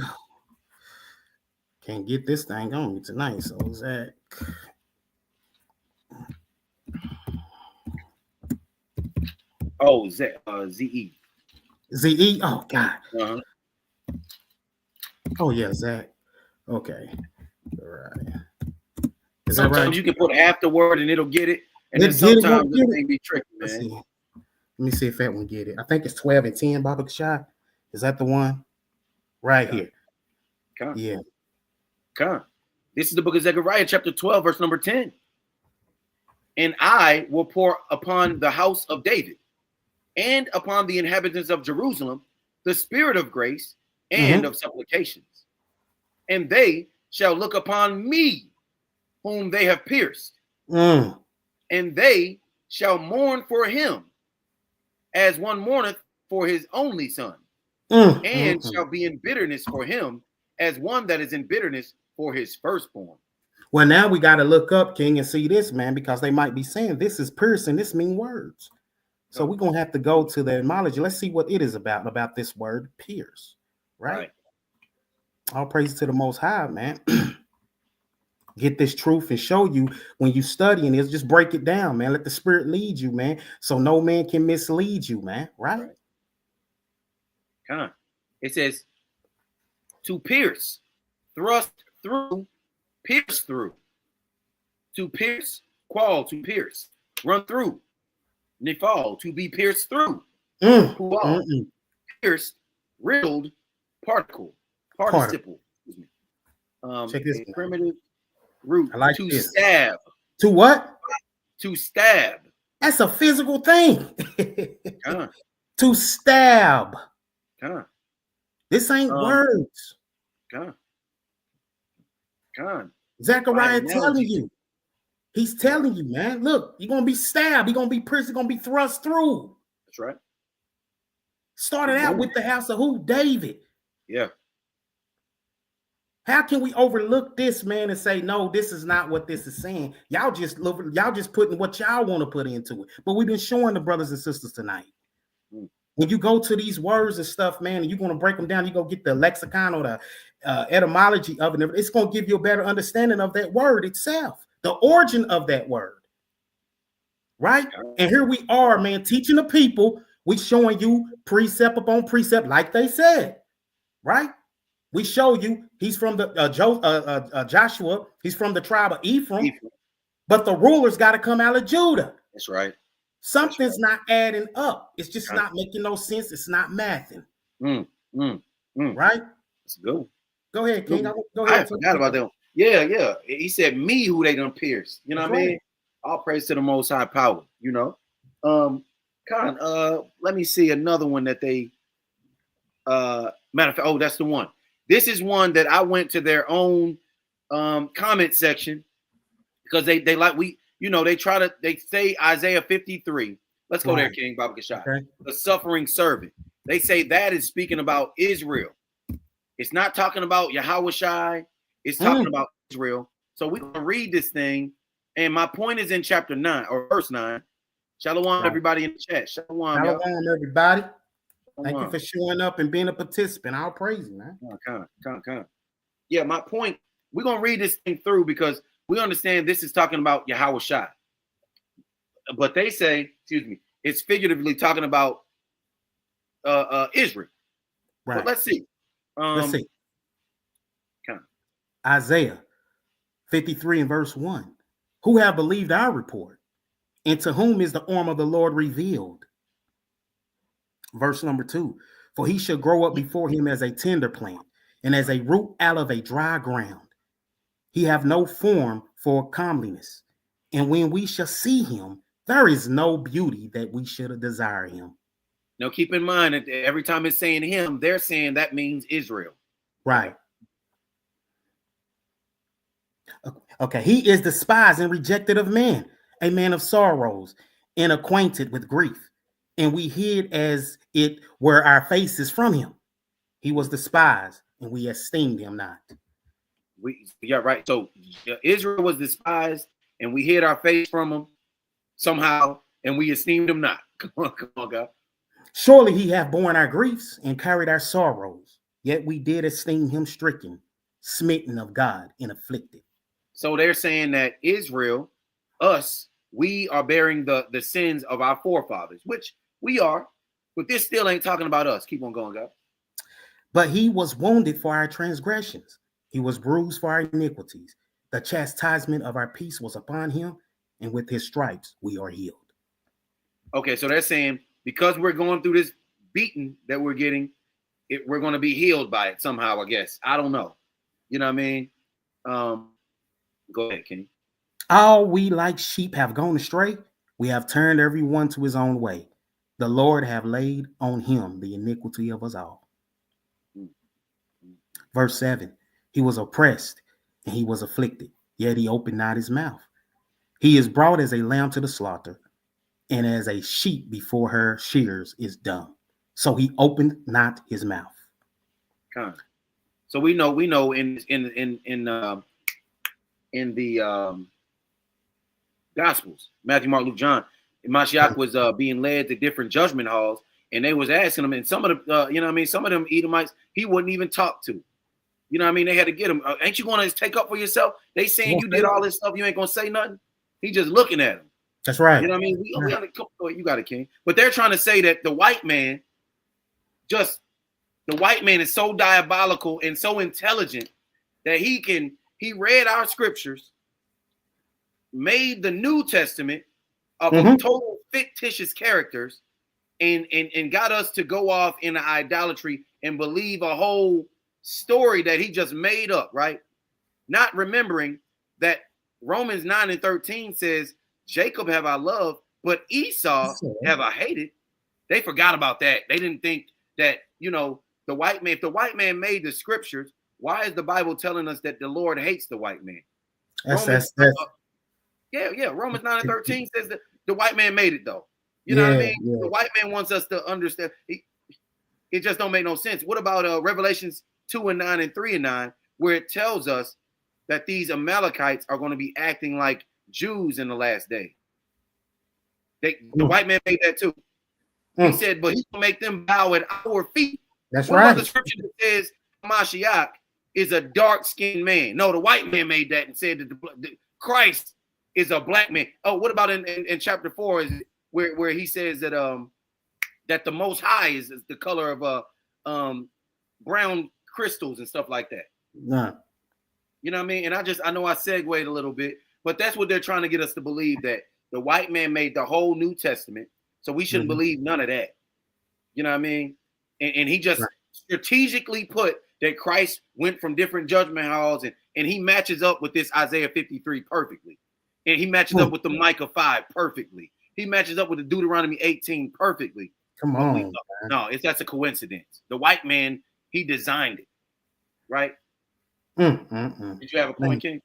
Can't get this thing on me tonight. So, Zach. Oh, Z-E. Z-E? Oh, God. Uh-huh. Oh, yeah, Zach. Okay. All right. Is sometimes that right? You can put half the word and it'll get it. And then sometimes it may be tricky, man. Let me see if that one get it. I think it's 12 and 10, Baba Shah. Is that the one? Right here. Yeah. This is the book of Zechariah, chapter 12, verse number 10. And I will pour upon the house of David and upon the inhabitants of Jerusalem the spirit of grace and of supplications. And they shall look upon me, whom they have pierced. And they shall mourn for him, as one mourneth for his only son. And shall be in bitterness for him, as one that is in bitterness for his firstborn. Well, now we got to look up, King, and see this, man, because they might be saying this is piercing, this mean words. So we're going to have to go to the etymology. Let's see what it is about this word pierce, right? All praise to the Most High, man. get this truth and show you when you studying this. Just break it down, man. Let the Spirit lead you, man. So no man can mislead you, man. Right? Come on. It says to pierce, thrust through, pierce through. To pierce, qual, to pierce, run through, nifal, to be pierced through. Qual, pierced, riddled, participle. Excuse me. Check this a primitive root. I like to this. Stab. To what? To stab. That's a physical thing. Come on. To stab. Come on. This ain't words. Come on. Come on. Zechariah telling you. He's telling you, man. Look, you're gonna be stabbed. You're gonna be pierced. You're gonna be thrust through. That's right. Started out with the house of who? David. Yeah. How can we overlook this, man, and say, no, this is not what this is saying? Y'all just putting what y'all want to put into it. But we've been showing the brothers and sisters tonight. When you go to these words and stuff, man, and you're going to break them down, you go get the lexicon or the etymology of it. It's going to give you a better understanding of that word itself, the origin of that word. Right? And here we are, man, teaching the people. We showing you precept upon precept, like they said. Right? We show you he's from the Joshua. He's from the tribe of Ephraim. But the rulers got to come out of Judah. That's right. Something's not adding up. It's just not making no sense. It's not mathing. Right? Let's go. Go ahead, King. Go ahead. I forgot about that. Yeah. He said, me who they done pierced. You know what I mean? All praise to the Most High Power. You know. Let me see another one that they. Matter of fact, that's the one. This is one that I went to their own comment section because they say Isaiah 53. Let's go there, King Baba Kashai. Okay. The suffering servant. They say that is speaking about Israel. It's not talking about Yahwashi. It's talking about Israel. So we're going to read this thing. And my point is in chapter 9 or verse 9. Shalom, everybody in the chat. Shalom, everybody. Thank you for showing up and being a participant. I'll praise you, man. Come. Yeah, my point, we're going to read this thing through because we understand this is talking about Yahwashi. But they say, it's figuratively talking about Israel. Right. But let's see. Isaiah 53 and verse 1. Who have believed our report? And to whom is the arm of the Lord revealed? Verse number 2. For he shall grow up before him as a tender plant, and as a root out of a dry ground. He have no form for comeliness. And when we shall see him, there is no beauty that we should desire him. Now keep in mind that every time it's saying him, they're saying that means Israel. Right. Okay. He is despised and rejected of men, a man of sorrows and acquainted with grief. And we hid as it were our faces from him. He was despised, and we esteemed him not. Right. So Israel was despised, and we hid our face from him somehow, and we esteemed him not. Come on, God. Surely he hath borne our griefs and carried our sorrows, yet we did esteem him stricken, smitten of God, and afflicted. So they're saying that Israel, us, we are bearing the sins of our forefathers, which we are, but this still ain't talking about us. Keep on going, God. But he was wounded for our transgressions. He was bruised for our iniquities. The chastisement of our peace was upon him, and with his stripes we are healed. Okay, so they're saying because we're going through this beating that we're getting, we're going to be healed by it somehow, I guess. I don't know. You know what I mean? Go ahead, Kenny. All we like sheep have gone astray. We have turned everyone to his own way. The Lord have laid on him the iniquity of us all. Verse 7. He was oppressed and he was afflicted, yet he opened not his mouth. He is brought as a lamb to the slaughter, and as a sheep before her shears is dumb. So he opened not his mouth. So we know in the Gospels, Matthew, Mark, Luke, John, Mashiach was being led to different judgment halls, and they was asking him, and some of the, some of them Edomites he wouldn't even talk to. You know what I mean? They had to get him. Ain't you going to take up for yourself? They saying you did all this stuff. You ain't going to say nothing. He just looking at him. That's right. You know what I mean? You got it, King. But they're trying to say that the white man is so diabolical and so intelligent that he read our scriptures, made the New Testament of total fictitious characters, and got us to go off into idolatry and believe a whole story that he just made up, right? Not remembering that Romans 9:13 says, Jacob have I loved, but Esau have I hated. They forgot about that. They didn't think that, if the white man made the scriptures, why is the Bible telling us that the Lord hates the white man? Romans 9:13 says that the white man made it, though. You know what I mean? Yeah. The white man wants us to understand. It just don't make no sense. What about Revelations 2:9 and 3:9, where it tells us that these Amalekites are going to be acting like Jews in the last day? The white man made that too. He said, but he will make them bow at our feet. That's what right. About the scripture that says Mashiach is a dark-skinned man? No, the white man made that and said that Christ is a black man. Oh, what about in chapter 4 is where he says that that the Most High is the color of brown crystals and stuff like that. Nah. You know what I mean? And I know I segued a little bit, but that's what they're trying to get us to believe, that the white man made the whole New Testament, so we shouldn't believe none of that. You know what I mean? And he just strategically put that Christ went from different judgment halls, and he matches up with this Isaiah 53 perfectly. And he matches up with the Micah 5 perfectly. He matches up with the Deuteronomy 18 perfectly. Come on. That's a coincidence. The white man, he designed it. Right? Did you have a point, King?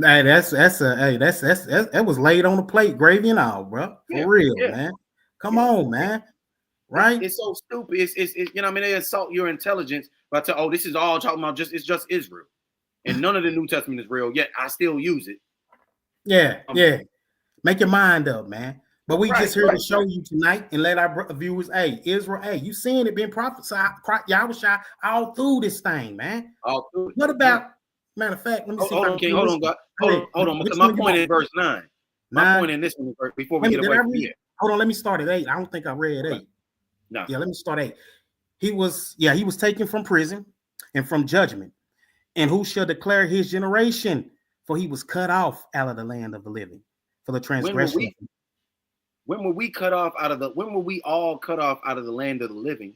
Hey, that was laid on the plate, gravy and all, bro. For real, man. Come on, man. Right? It's so stupid. It's you know what I mean? They insult your intelligence by saying, this is all talking about it's just Israel. And none of the New Testament is real, yet I still use it. Yeah. Make your mind up, man. But we just here to show you tonight and let our viewers, Israel, you seeing it being prophesied, Yahwashi all through this thing, man. All through. What about, matter of fact, let me see. Hold on, God. Hold on. Because my point is verse 9. My point in this one, before we get away from here. Hold on, let me start at 8. I don't think I read 8. No. Yeah, let me start 8. He was taken from prison and from judgment. And who shall declare his generation? For he was cut off out of the land of the living for the transgression. When were we all cut off out of the land of the living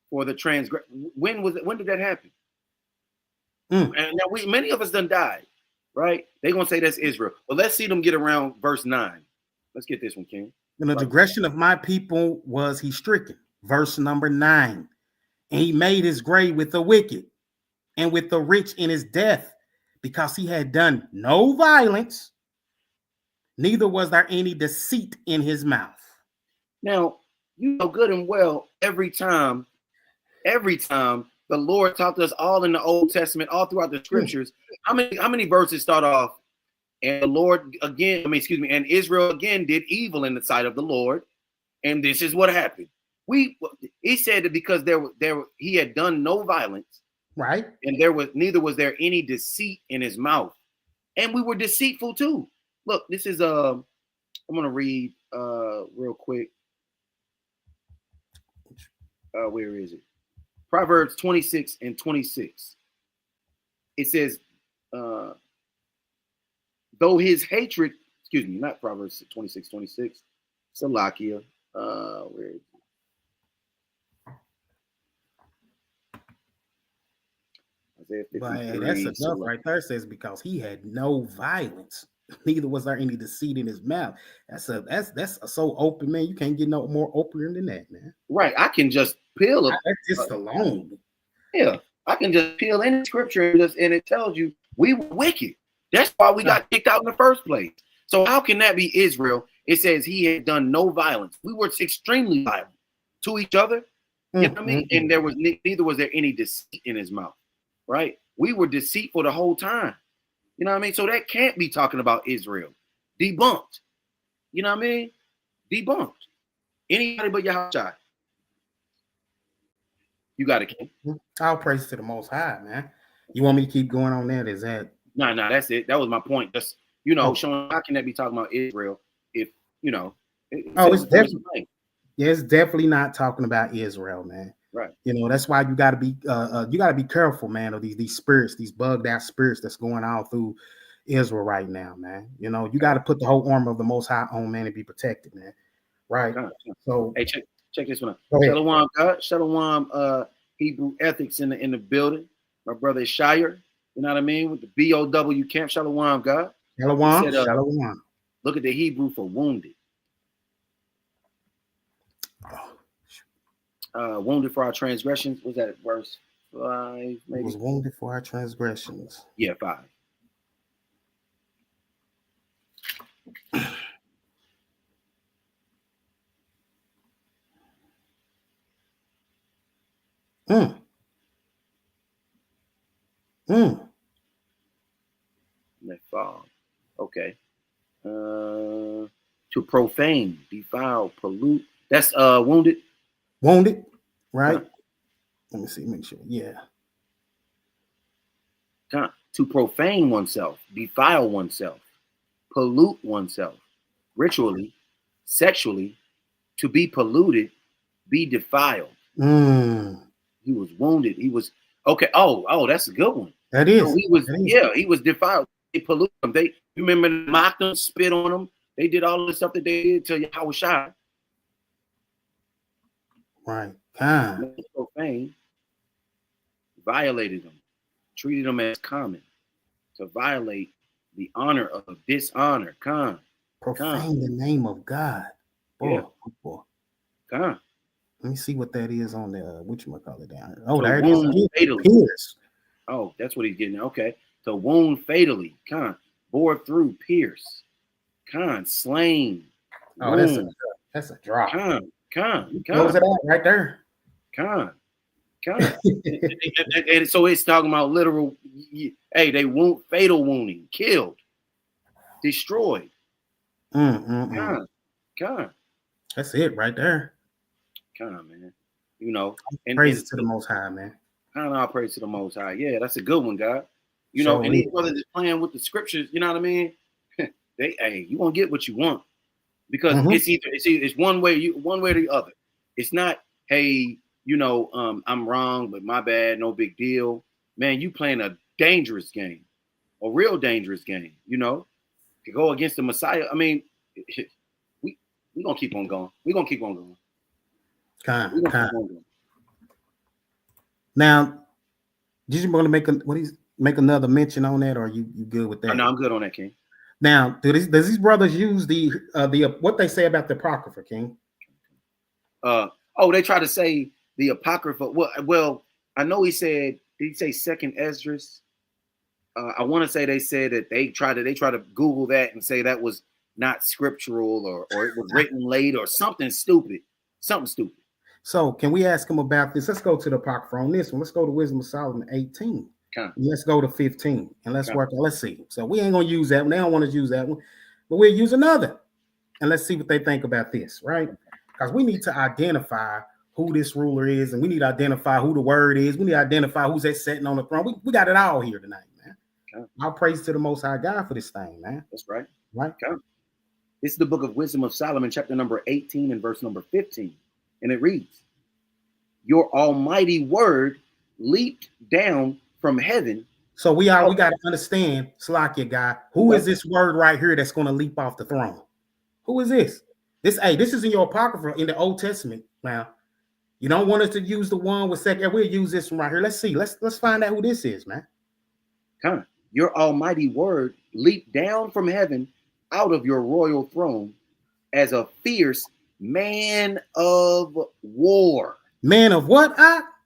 for the transgression? When did that happen? And now many of us done died, right? They're gonna say that's Israel. Well, let's see them get around verse 9. Let's get this one, King. And the digression of my people was he stricken. Verse number 9. And he made his grave with the wicked and with the rich in his death, because he had done no violence, neither was there any deceit in his mouth. Now, you know good and well, every time the Lord taught us all in the Old Testament, all throughout the scriptures, how many verses start off, and the Lord again, and Israel again did evil in the sight of the Lord, and this is what happened. He said that because he had done no violence, right, and neither was there any deceit in his mouth, and we were deceitful too. Look, this is I'm gonna read real quick. Where is it? Proverbs 26 and 26. It says, though his hatred, not Proverbs 26, 26. Salakia. Where is it? But that's enough right there. Says because he had no violence, neither was there any deceit in his mouth. That's so open, man. You can't get no more opener than that, man. Right. I can just peel it. That's just alone. Yeah, I can just peel any scripture and it tells you we were wicked. That's why we got kicked out in the first place. So how can that be Israel? It says he had done no violence. We were extremely violent to each other. You know what I mean? And neither was there any deceit in his mouth. Right? We were deceitful the whole time. You know what I mean? So that can't be talking about Israel. Debunked. You know what I mean? Debunked. Anybody but Yahwashi. You got it, King. All praise to the Most High, man. You want me to keep going on that? Is that No, that's it. That was my point. Just showing how can that be talking about Israel if it's definitely it's definitely not talking about Israel, man. Right. That's why you got to be careful, man, of these spirits, these bugged out spirits that's going on through Israel right now, man. You got to put the whole armor of the Most High on, man, and be protected, man. Right. So hey, check this one out. Shalom, God. Shalom, Hebrew ethics in the building. My brother Shire, you know what I mean? With the BOW camp. Shalom, God. Shalom. Said, Shalom. Look at the Hebrew for wounded. Wounded for our transgressions. Was that verse 5? Maybe? It was wounded for our transgressions. Yeah, 5. Let fall. Okay. To profane, defile, pollute. That's wounded. Wounded, right? Huh. Let me see. Make sure. Yeah. To profane oneself, defile oneself, pollute oneself, ritually, sexually, to be polluted, be defiled. He was wounded. He was okay. Oh, that's a good one. That is. So he was defiled. They polluted him. They remember mocked him, spit on him. They did all the stuff that they did to Yahwashi. Right. Profane, violated him, treated him as common, to violate the honor of dishonor. Profane the name of God. Boy. Let me see what that is on the whatchamacallit down here. Oh, there it is. Fatally. Pierce. Oh, that's what he's getting. Okay. To wound fatally. Bore through, pierce. Slain. Oh, that's a drop. Close it out right there. and so it's talking about literal. Hey, they fatal wounding, killed, destroyed. That's it right there. Man. Praise to the Most High, man. All praise to the Most High. Yeah, that's a good one, God. And these brothers is playing with the scriptures. You know what I mean? You won't get what you want because it's one way or the other. It's not, hey, I'm wrong, but my bad, no big deal. Man, you playing a dangerous game, a real dangerous game. To go against the Messiah. I mean, we gonna keep on going. We're gonna keep on going. Now, did you want to make another mention on that, or are you good with that? No, I'm good on that, King. Now, does these brothers use the what they say about the Apocrypha, King? They try to say the Apocrypha. Well, I know he said. Did he say Second Esdras? I want to say they said that they try to Google that and say that was not scriptural or it was written late or something stupid. So can we ask him about this? Let's go to the Apocrypha on this one. Let's go to Wisdom of Solomon 18. Let's go to 15 and let's work. Let's see. So we ain't gonna use that one. They don't want to use that one, but we'll use another. And let's see what they think about this, right? Because we need to identify who this ruler is, and we need to identify who the word is. We need to identify who's that sitting on the throne. We got it all here tonight, man. I'll praise to the Most High God for this thing, man. That's right. Right. This is the book of Wisdom of Solomon, chapter number 18 and verse number 15. And it reads, your almighty word leaped down from heaven. So we got to understand, Slakia guy, who is this word right here that's going to leap off the throne? Who is this? This is in your Apocrypha in the Old Testament. Now, you don't want us to use the one with second. We'll use this one right here. Let's see. Let's find out who this is, man. Your almighty word leaped down from heaven out of your royal throne as a fierce man of war. Man of what?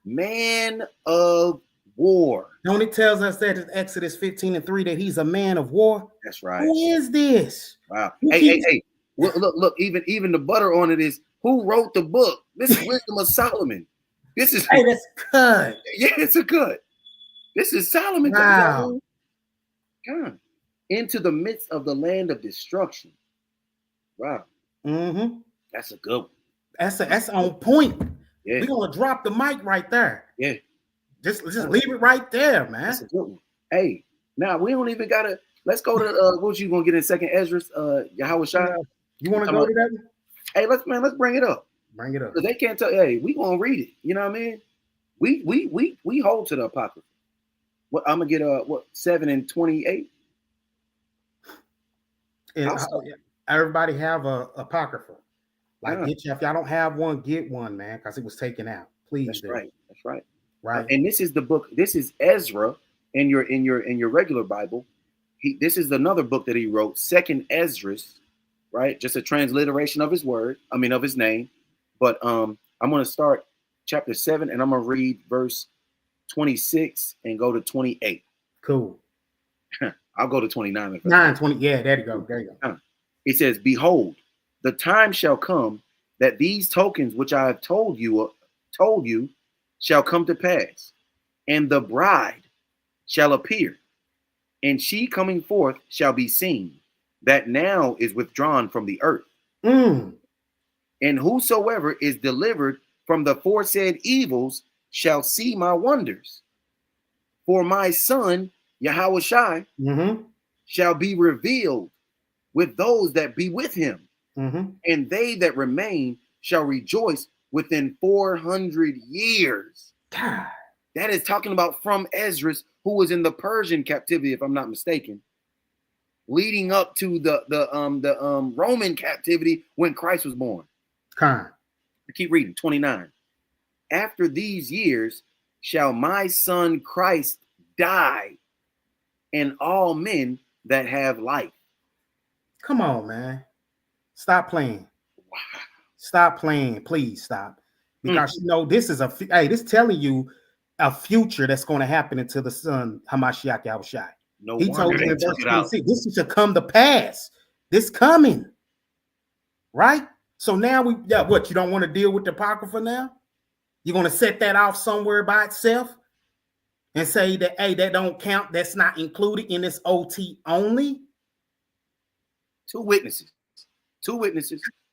Man of war. Don't it tells us that in Exodus 15:3 that he's a man of war? That's right. Who is this? Wow. Hey. Look. Even the butter on it is who wrote the book. This is Wisdom of Solomon. This is that's good. Yeah, it's a good. This is Solomon. Wow. God. Into the midst of the land of destruction. Wow. That's a good one. That's on point. Yeah. We're gonna drop the mic right there. Yeah. Just leave it right there, man. That's a good one. Hey, now we don't even gotta. Let's go to what you gonna get in second Ezra? Yahwashi. You want to go to that? Hey, let's bring it up. Bring it up. Because they can't tell. Hey, we gonna read it. You know what I mean? We hold to the apocrypha. What I'm gonna get 7 and 28. And everybody have a apocrypha. Like, get you, if y'all don't have one, get one, man, because it was taken out. Please. That's do. right. That's right. Right. And this is the book. This is Ezra in your regular Bible. This is another book that he wrote, Second Ezra, right? Just a transliteration of his word. I mean, of his name. But I'm going to start chapter 7, and I'm going to read verse 26 and go to 28. Cool. I'll go to 29. 20. Yeah, there you go. There you go. It says, "Behold, the time shall come that these tokens which I have told you shall come to pass, and the bride shall appear, and she coming forth shall be seen, that now is withdrawn from the earth. And whosoever is delivered from the foresaid evils shall see my wonders. For my son, Yahwashi, shall be revealed with those that be with him. And they that remain shall rejoice within 400 years." God. That is talking about from Ezra, who was in the Persian captivity, if I'm not mistaken, leading up to the Roman captivity when Christ was born. I keep reading 29. "After these years shall my son Christ die, and all men that have life." Come on, man. Stop playing. Wow. Stop playing. Please stop. Because you know, this is this telling you a future that's going to happen until the son Hamashiach Yahweh. No, he told you in took verse 26, this shall come to pass. This coming. Right? So now what, you don't want to deal with the Apocrypha now? You're going to set that off somewhere by itself and say that, hey, that don't count. That's not included in this OT only. Two witnesses.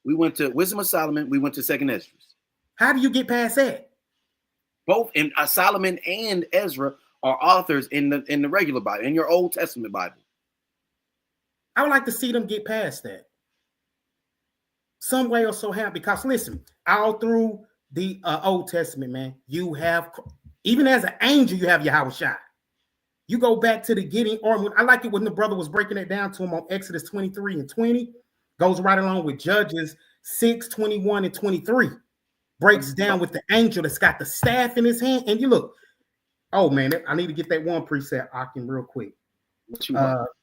We went to Wisdom of Solomon. We went to Second Ezra. How do you get past that? Both in Solomon and Ezra are authors in the regular Bible, in your Old Testament Bible. I would like to see them get past that. Some way or so how, because listen, all through the Old Testament, man, you have, even as an angel, you have Yahwashi. You go back to the Gideon, or I like it when the brother was breaking it down to him on Exodus 23 and 20, goes right along with Judges 6, 21 and 23. Breaks down with the angel that's got the staff in his hand. And you look, oh man, I need to get that one precept, Akim, real quick.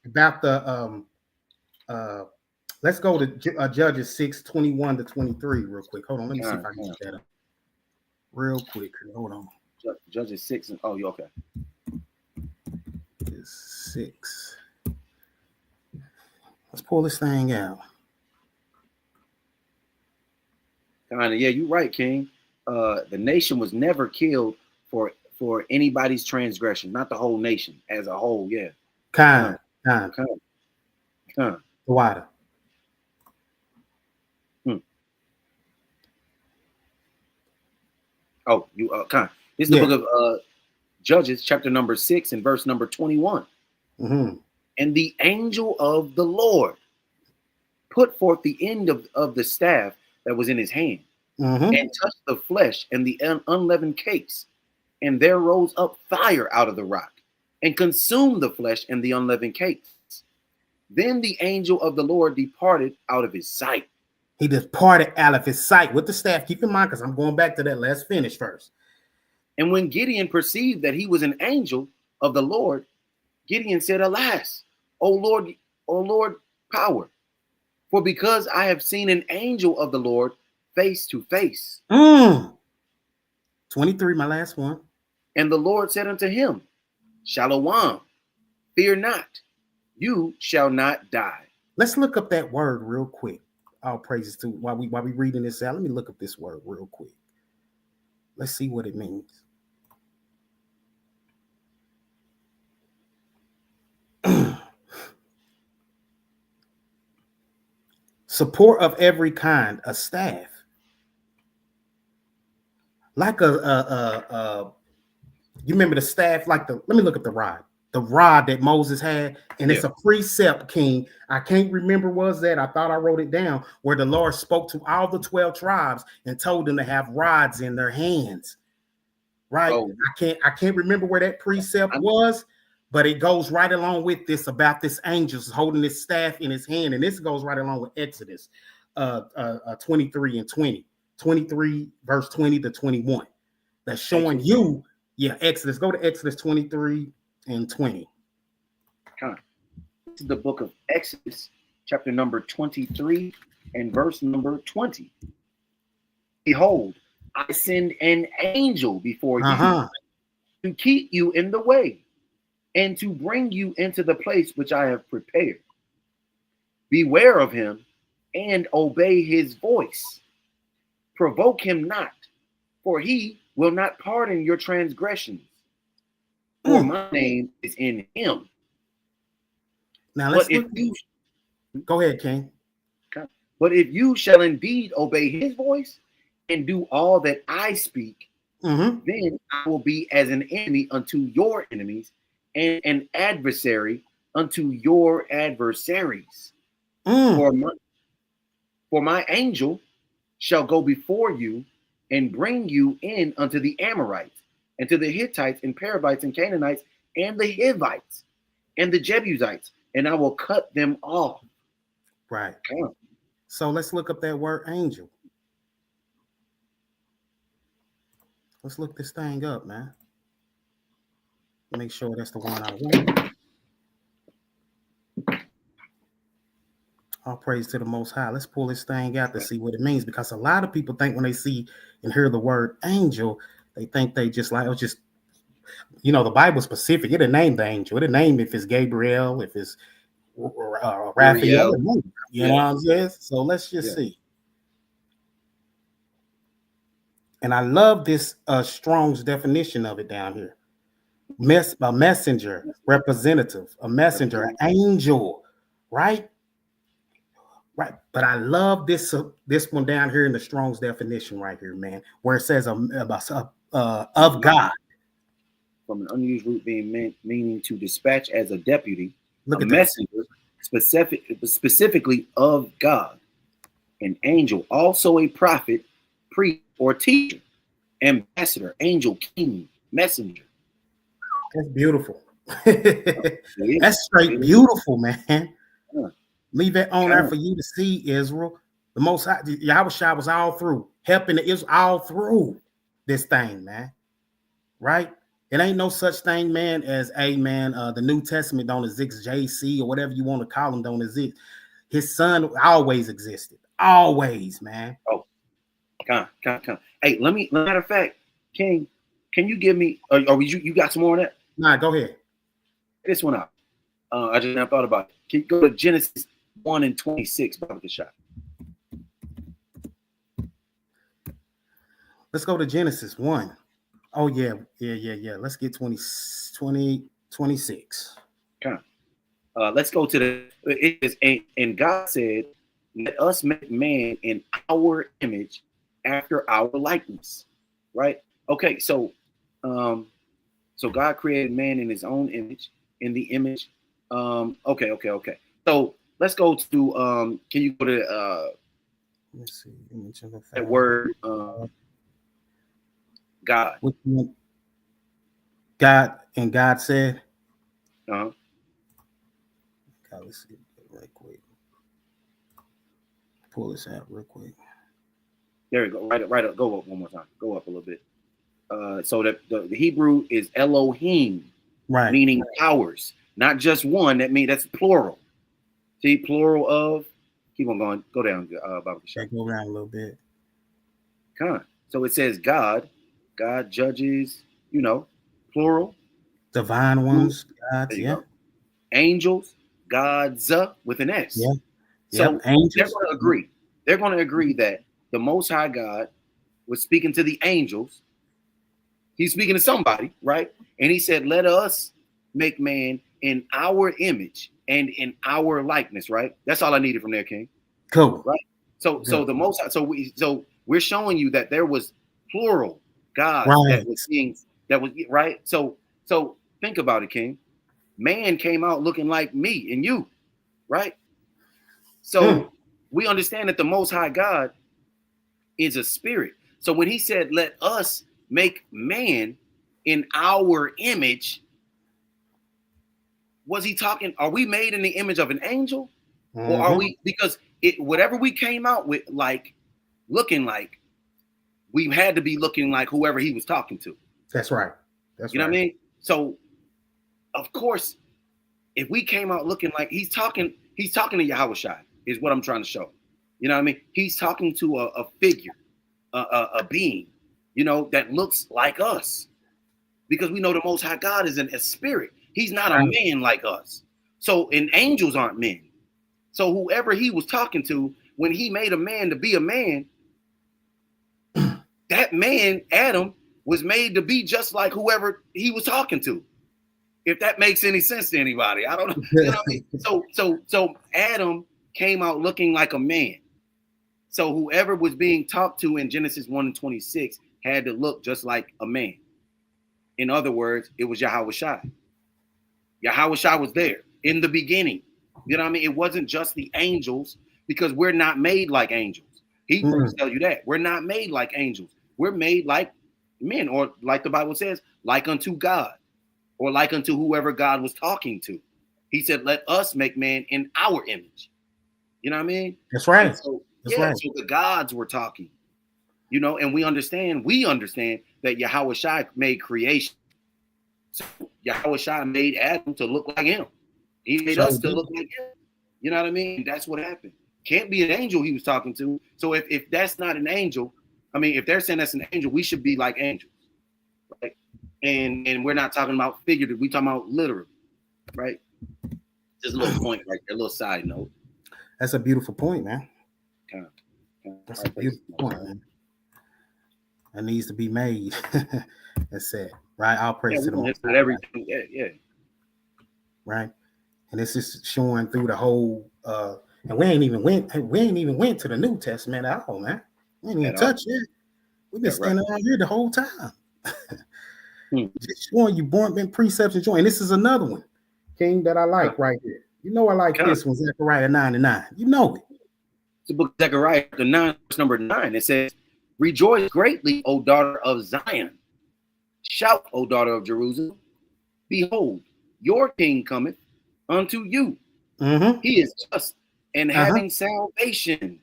About the let's go to Judges 6, 21 to 23, real quick. Hold on, let me see if I can get that up. Real quick. Hold on. Judges 6 and you okay. 6. Let's pull this thing out. Yeah, you're right, King. The nation was never killed for anybody's transgression, not the whole nation as a whole. Yeah. Kind. The water. Oh, you This is the book of Judges, chapter number 6 and verse number 21. "And the angel of the Lord put forth the end of the staff that was in his hand, and touched the flesh and the unleavened cakes, and there rose up fire out of the rock, and consumed the flesh and the unleavened cakes. Then the angel of the Lord departed out of his sight." He departed out of his sight with the staff. Keep in mind, because I'm going back to that. Let's finish first. "And when Gideon perceived that he was an angel of the Lord, Gideon said, Alas, O Lord, power, for because I have seen an angel of the Lord face to face." 23, my last one. "And the Lord said unto him, Shalom, fear not, you shall not die." Let's look up that word real quick. All praises to while we reading this out. Let me look up this word real quick. Let's see what it means. Support of every kind, a staff. Like You remember the staff, like let me look at the rod that Moses had, and it's a precept, King. I can't remember was that. I thought I wrote it down, where the Lord spoke to all the 12 tribes and told them to have rods in their hands. Right? Oh. I can't remember where that precept was, but it goes right along with this about this angel holding this staff in his hand, and this goes right along with Exodus 23 and 20. 23 verse 20 to 21. That's showing you, Exodus. Go to Exodus 23 and 20. This is the book of Exodus, chapter number 23 and verse number 20. Behold, I send an angel before you to keep you in the way and to bring you into the place which I have prepared. Beware of him and obey his voice. Provoke him not, for he will not pardon your transgressions. For my name is in him. Now let's go ahead, King. But if you shall indeed obey his voice and do all that I speak, then I will be as an enemy unto your enemies and an adversary unto your adversaries. For my angel shall go before you and bring you in unto the Amorites and to the Hittites and Perizzites and Canaanites and the Hivites and the Jebusites, and I will cut them off. Right. So let's look up that word angel. Let's look this thing up, man. Make sure that's the one I want. All praise to the Most High. Let's pull this thing out to see what it means, because a lot of people think when they see and hear the word angel, they think they just like, the Bible's specific. It'll name the angel. It'll name if it's Gabriel, if it's Raphael. You know what I'm saying? So let's just see. And I love this Strong's definition of it down here. A messenger, representative, a messenger, an angel, right? Right. But I love this one down here in the Strong's definition right here, man, where it says of God. From an unused root being meaning to dispatch as a deputy, a messenger, specifically of God, an angel, also a prophet, priest, or teacher, ambassador, angel, king, messenger. That's beautiful. That's straight beautiful, man. Leave that on there for you to see, Israel. The Most High, Yahwashi was all through, helping the Israel all through this thing, man. Right? It ain't no such thing, man, as the New Testament don't exist, JC or whatever you want to call him don't exist. His son always existed. Always, man. Oh, come. Hey, matter of fact, King, can you give me, you got some more on that? Nah, go ahead. This one out. I just now thought about it. Can you go to Genesis 1 and 26, Baba Kashai? Let's go to Genesis 1. Oh, yeah. Let's get 26. Okay. Let's go to it is, and God said, let us make man in our image after our likeness. Right? Okay, so God created man in his own image, in the image. Okay. So let's go to can you go to let's see, that word God. God, and God said. God, let's see right quick. Pull this out real quick. There we go. Right up. Go up one more time. Go up a little bit. So that the Hebrew is Elohim, right, meaning powers, not just one. That's plural. See, plural of. Keep on going. Go down. Baba Kashai. Go around a little bit. So it says God judges. Plural. Divine ones. Gods. Yeah. Go. Angels. Gods with an S. Yeah. So angels. They're going to agree. They're going to agree that the Most High God was speaking to the angels. He's speaking to somebody, right? And he said, let us make man in our image and in our likeness, right? That's all I needed from there, King. Cool. Right? So the Most High, so we're showing you that there was plural gods that was being That was right. So think about it, King. Man came out looking like me and you, right? So we understand that the Most High God is a spirit. So when he said, let us make man in our image, was he talking, are we made in the image of an angel? Or are we, because whatever we came out with, like, looking like, we had to be looking like whoever he was talking to. That's right. That's you know what I mean? So, of course, if we came out looking like he's talking to Yahwashi, is what I'm trying to show. You know what I mean? He's talking to a figure, a being, you know, that looks like us. Because we know the Most High God is a spirit. He's not a man like us. So, and angels aren't men. So whoever he was talking to, when he made a man to be a man, that man, Adam, was made to be just like whoever he was talking to. If that makes any sense to anybody, I don't know. You know what I mean? So Adam came out looking like a man. So whoever was being talked to in Genesis 1:26 had to look just like a man. In other words, it was Yahwashi. Yahwashi was there in the beginning. You know what I mean? It wasn't just the angels, because we're not made like angels. Hebrews tell you that. We're not made like angels. We're made like men, or like the Bible says, like unto God, or like unto whoever God was talking to. He said, let us make man in our image. You know what I mean? That's right. So, right. So the gods were talking, you know, and we understand that Yahwashi made creation. So Yahwashi made Adam to look like him. He made us to look like him. You know what I mean? That's what happened. Can't be an angel he was talking to. So if that's not an angel, I mean, if they're saying that's an angel, we should be like angels, right? And we're not talking about figurative. We're talking about literal, right? Just a little point right there, a little side note. That's a beautiful point, man. That's a beautiful point, man. That needs to be made. That's it, right? I'll praise to the Most High. Everything, yeah. Right, and this is showing through the whole. And we ain't even went to the New Testament at all, man. We ain't even touched it. We've been standing around here the whole time. Just showing you been precepts and joy. And this is another one, King, that I like right here. You know I like this one, Zechariah 9:9. You know it. It's the book of Zechariah, the 9, verse number 9. It says, rejoice greatly, O daughter of Zion. Shout, O daughter of Jerusalem. Behold, your king cometh unto you. He is just and having salvation,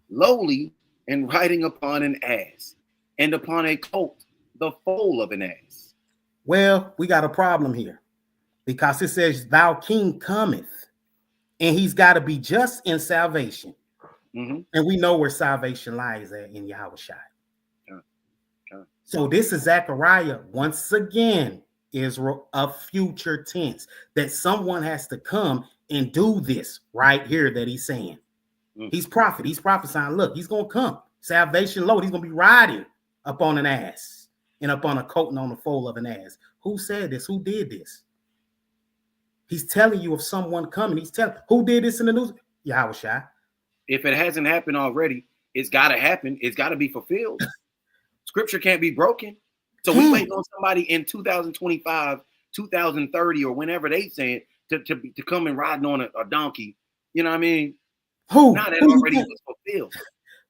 lowly and riding upon an ass, and upon a colt, the foal of an ass. Well, we got a problem here, because it says, thou king cometh, and he's got to be just in salvation. And we know where salvation lies at in Yahwashi. So this is Zechariah, once again, Israel, a future tense, that someone has to come and do this right here that he's saying. He's prophesying, look, he's going to come. Salvation load, he's going to be riding up on an ass and up on a coat and on the foal of an ass. Who said this? Who did this? He's telling you of someone coming. He's telling, who did this in the news? Yahwashi. If it hasn't happened already, it's got to happen. It's got to be fulfilled. Scripture can't be broken. So we waiting on somebody in 2025, 2030, or whenever they say it to come and riding on a donkey. You know what I mean? Who? Now that already was fulfilled.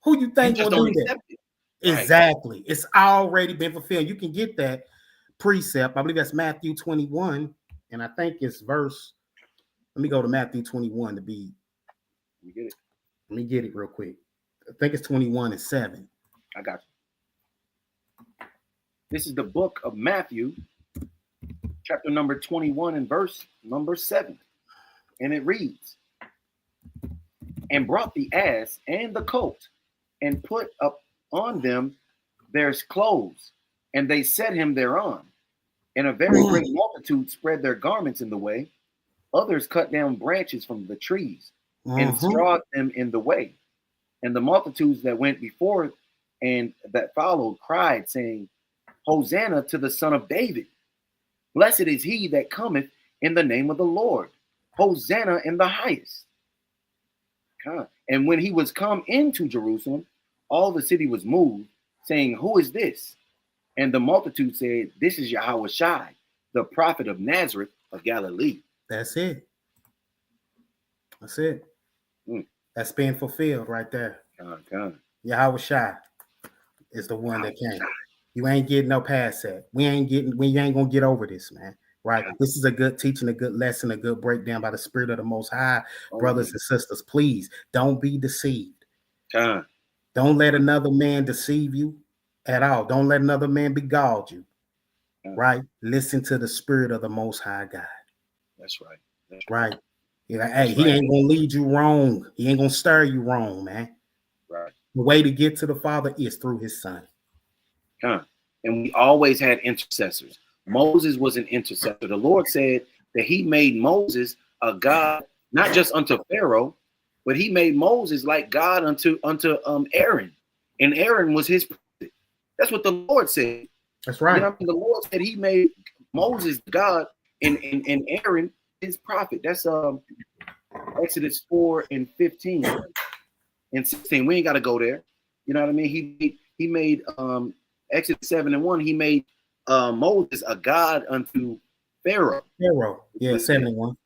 Who you think will do that? Exactly. Right. It's already been fulfilled. You can get that precept. I believe that's Matthew 21. And I think it's verse. Let me go to Matthew 21 to be. Let me get it real quick. I think it's 21:7. I got you. This is the book of Matthew, chapter number 21 and verse number 7. And it reads, and brought the ass and the colt, and put up on them their clothes, and they set him thereon. And a very great multitude spread their garments in the way. Others cut down branches from the trees and strawed them in the way. And the multitudes that went before and that followed cried, saying, Hosanna to the Son of David. Blessed is he that cometh in the name of the Lord. Hosanna in the highest. And when he was come into Jerusalem, all the city was moved, saying, who is this? And the multitude said, this is Yahwashi, the prophet of Nazareth of Galilee. That's it. That's it. That's being fulfilled right there. Yahwashi is the one that came. You ain't getting no past that. We ain't gonna get over this, man. Right? This is a good teaching, a good lesson, a good breakdown by the Spirit of the Most High. Brothers and sisters, please don't be deceived. Don't let another man deceive you at all. Don't let another man beguile you. Right? Listen to the Spirit of the Most High God. That's right. Right. Hey, he ain't gonna lead you wrong. He ain't gonna stir you wrong, man. Right. The way to get to the Father is through his Son. And we always had intercessors. Moses was an intercessor. The Lord said that he made Moses a God, not just unto Pharaoh, but he made Moses like God unto Aaron. And Aaron was his prophet. That's what the Lord said. That's right. You know, the Lord said he made Moses God and Aaron his prophet. That's Exodus 4 and 15 and 16. We ain't got to go there. You know what I mean? He made Exodus 7 and 1. He made Moses a God unto Pharaoh. Yeah, 7 and 1.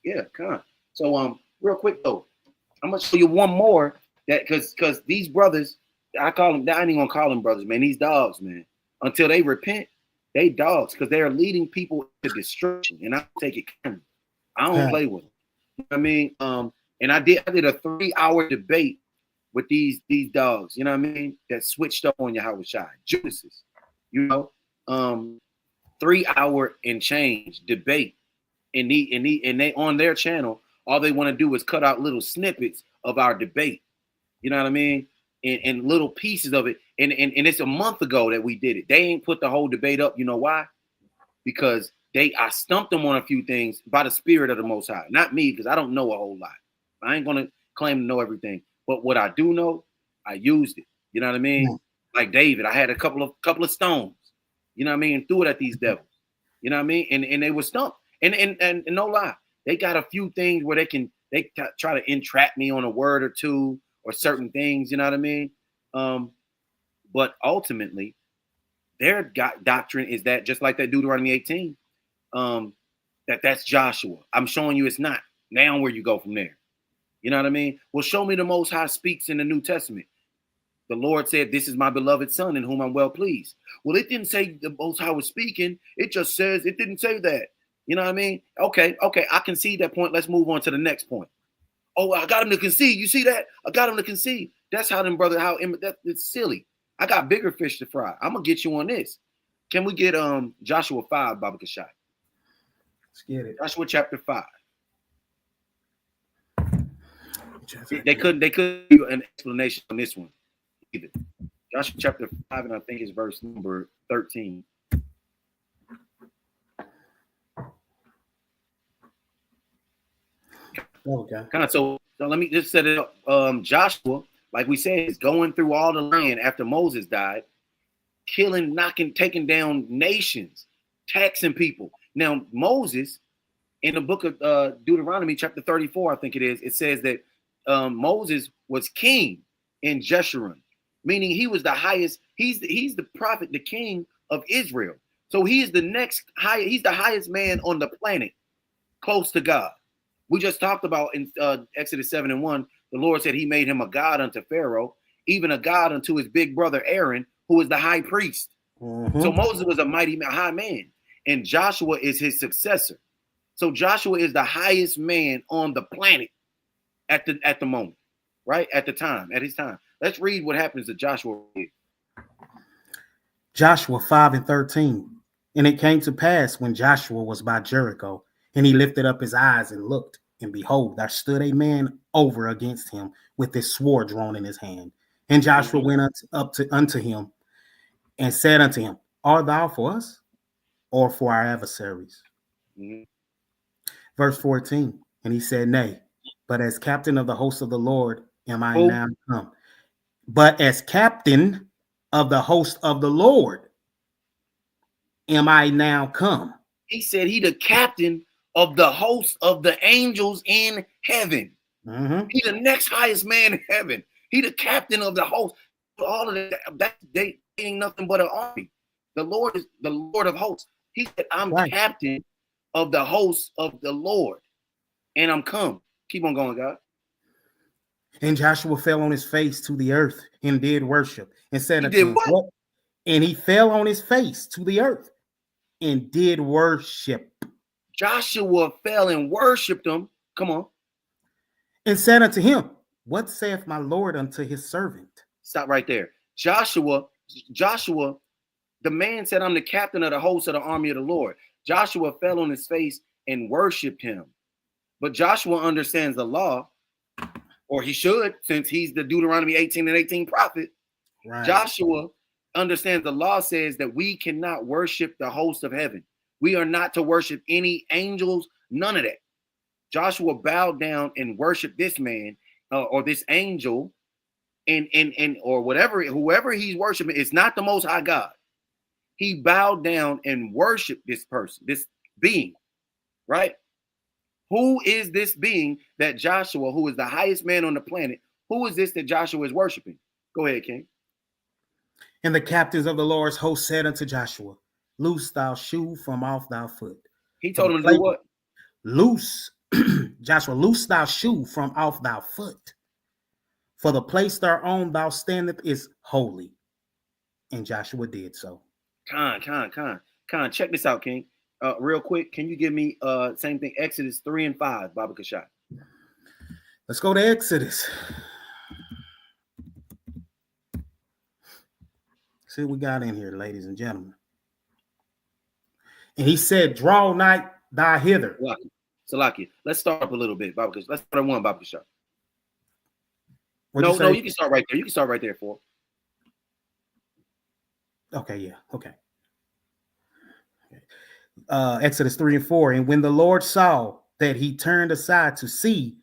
Yeah, come on. So real quick though, I'm gonna show you one more that because these brothers, I ain't even gonna call them brothers, man. These dogs, man. Until they repent, they dogs because they are leading people to destruction. And I take it kindly. I don't play with them. You know what I mean? And I did a 3-hour debate with these dogs, you know what I mean? That switched up on Yahwashi, Judases, you know, 3-hour and change debate. And they on their channel, all they want to do is cut out little snippets of our debate. You know what I mean? And little pieces of it. And it's a month ago that we did it. They ain't put the whole debate up. You know why? Because I stumped them on a few things by the Spirit of the Most High. Not me, because I don't know a whole lot. I ain't gonna claim to know everything. But what I do know, I used it. You know what I mean? Like David, I had a couple of stones. You know what I mean? And threw it at these devils. You know what I mean? And they were stumped. And no lie, they got a few things where they try to entrap me on a word or two or certain things. You know what I mean? But ultimately, their doctrine is that just like that Deuteronomy 18, that's Joshua. I'm showing you it's not. Now where you go from there? You know what I mean? Well, show me the Most High speaks in the New Testament. The Lord said, this is my beloved son in whom I'm well pleased. Well, it didn't say the Most High was speaking. It just says it didn't say that. You know what I mean? Okay. I concede that point. Let's move on to the next point. Oh, I got him to concede. You see that? I got him to concede. That's how them brother, it's silly. I got bigger fish to fry. I'm going to get you on this. Can we get Joshua 5, Baba Kashai? Let's get it. Joshua chapter 5. They couldn't give an explanation on this one either. Joshua chapter 5, and I think it's verse number 13. Okay. So let me just set it up. Joshua, like we said, is going through all the land after Moses died, killing, taking down nations, taxing people. Now, Moses, in the book of Deuteronomy, chapter 34, I think it is, it says that Moses was king in Jeshurun, meaning he was the highest. He's the prophet, the king of Israel. So he's the highest man on the planet, close to God. We just talked about in Exodus 7 and 1, the Lord said he made him a God unto Pharaoh, even a God unto his big brother Aaron, who is the high priest. Mm-hmm. So Moses was a mighty high man, and Joshua is his successor. So Joshua is the highest man on the planet at the moment, right? At his time. Let's read what happens to Joshua. Joshua 5 and 13. And it came to pass when Joshua was by Jericho, and he lifted up his eyes and looked, and behold, there stood a man over against him with his sword drawn in his hand. And Joshua went up unto him and said unto him, art thou for us or for our adversaries? Mm-hmm. Verse 14. And he said, nay, but as captain of the host of the Lord am I now come. But as captain of the host of the Lord am I now come. He said he the captain of the host of the angels in heaven. Mm-hmm. He the next highest man in heaven. He the captain of the host. All of that they ain't nothing but an army. The Lord is the Lord of hosts. He said, I'm Right. captain of the hosts of the Lord, and I'm come. Keep on going, God. And Joshua fell on his face to the earth and did worship and said He unto did him, what? what? And he fell on his face to the earth and did worship Joshua fell and worshipped him. Come on. and said unto him, what saith my Lord unto his servant? Stop right there. Joshua, the man said, I'm the captain of the host of the army of the Lord. Joshua fell on his face and worshiped him. But Joshua understands the law, or he should, since he's the Deuteronomy 18 and 18 prophet. Right. Joshua understands the law says that we cannot worship the host of heaven. We are not to worship any angels, none of that. Joshua bowed down and worshiped this man or this angel, and or whatever, whoever he's worshiping is not the Most High God. He bowed down and worshiped this person, this being, right? Who is this being that Joshua, who is the highest man on the planet, who is this that Joshua is worshiping? Go ahead, King. And the captains of the Lord's host said unto Joshua, loose thou shoe from off thy foot. He told him to do what? Loose, Joshua, loose thy shoe from off thy foot. For the place thereon thou standeth is holy. And Joshua did so. Con. Check this out, King. Real quick, can you give me same thing? Exodus 3 and 5, Baba Kashai. Let's go to Exodus. See what we got in here, ladies and gentlemen. And he said, draw nigh thy hither. Salakia. Let's start up a little bit, Baba Kashai. Let's start at 1, Baba Kashai. No, You can start right there. You can start right there, 4. Okay, yeah, okay. Exodus 3 and 4. And when the Lord saw that he turned aside to see,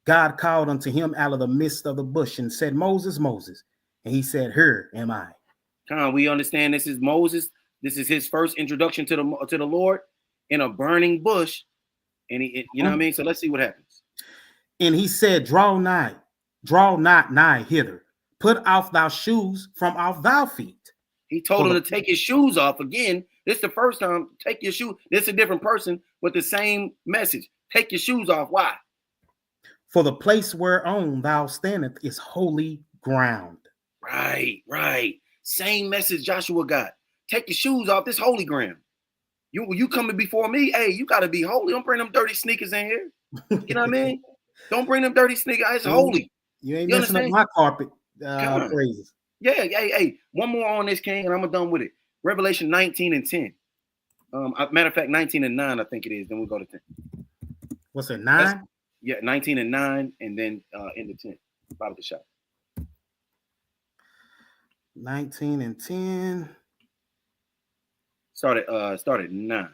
God called unto him out of the midst of the bush and said, Moses, Moses. And he said, here am I. Con, we understand this is Moses. This is his first introduction to the Lord in a burning bush. And he, you know what I mean? So let's see what happens. And he said, draw not nigh hither. Put off thy shoes from off thy feet. He told him to take his shoes off again. This is the first time. Take your shoes. This is a different person with the same message. Take your shoes off. Why? For the place whereon thou standest is holy ground. Right. Same message Joshua got. Take your shoes off. This holy ground. You coming before me? Hey, you got to be holy. Don't bring them dirty sneakers in here. You know what I mean? Don't bring them dirty sneakers. It's holy. You ain't messing up my carpet. Praises. Yeah. Hey. One more on this, King, and I'm done with it. Revelation 19 and 10. Matter of fact, 19 and 9, I think it is. Then we'll go to 10. What's it, 9? Yeah, 19 and 9, and then into 10. Bottom of the shot. 19 and 10. Start at 9.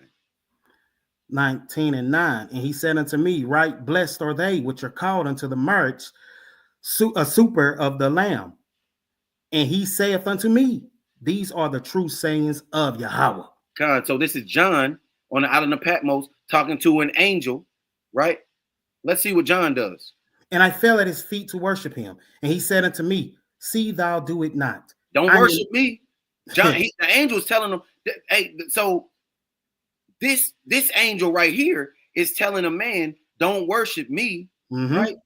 19 and 9. And he said unto me, right, blessed are they which are called unto the marriage supper of the Lamb. And he saith unto me, these are the true sayings of Yahweh. God, so this is John on the island of Patmos talking to an angel, right? Let's see what John does. And I fell at his feet to worship him. And he said unto me, see thou do it not. Don't worship me. John, the angel is telling him, hey, so this angel right here is telling a man, don't worship me, right?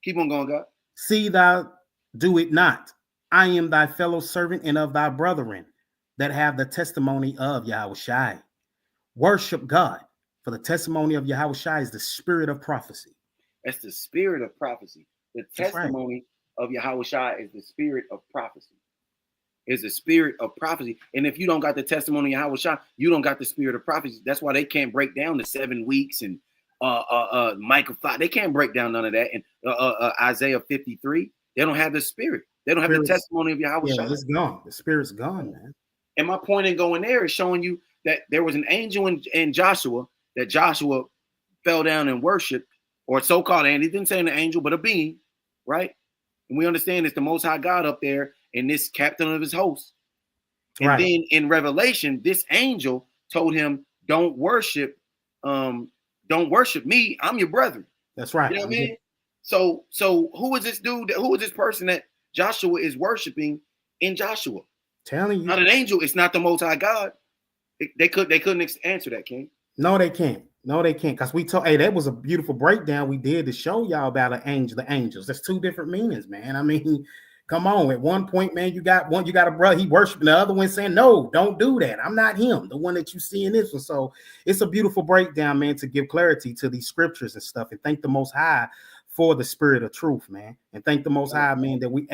Keep on going, God. See thou do it not. I am thy fellow servant and of thy brethren that have the testimony of Yahwashi. Worship God, for the testimony of Yahwashi is the spirit of prophecy. That's the spirit of prophecy. The testimony of Yahwashi is the spirit of prophecy. It's the spirit of prophecy. And if you don't got the testimony of Yahwashi, you don't got the spirit of prophecy. That's why they can't break down the 7 weeks and Micah 5. They can't break down none of that. And Isaiah 53, they don't have the spirit. They don't have the testimony of Yahwashi. Yeah, it's gone. The spirit's gone, man. And my point in going there is showing you that there was an angel in Joshua that Joshua fell down and worshiped, or so-called, and he didn't say an angel, but a being, right? And we understand it's the Most High God up there and this captain of his host. And then in Revelation, this angel told him, don't worship me. I'm your brother. That's right. You know what I mean? So who is this dude? Who is this person that Joshua is worshiping in Joshua? Telling you. Not an angel. It's not the Most High God. They couldn't answer that, King. No, they can't. No, they can't. Because we told, hey, that was a beautiful breakdown we did to show y'all about the angels. There's two different meanings, man. I mean, come on. At one point, man, you got a brother, he worshiping, the other one saying, no, don't do that. I'm not him, the one that you see in this one. So it's a beautiful breakdown, man, to give clarity to these scriptures and stuff. And thank the Most High for the spirit of truth, man. And thank the Most High, man, that we've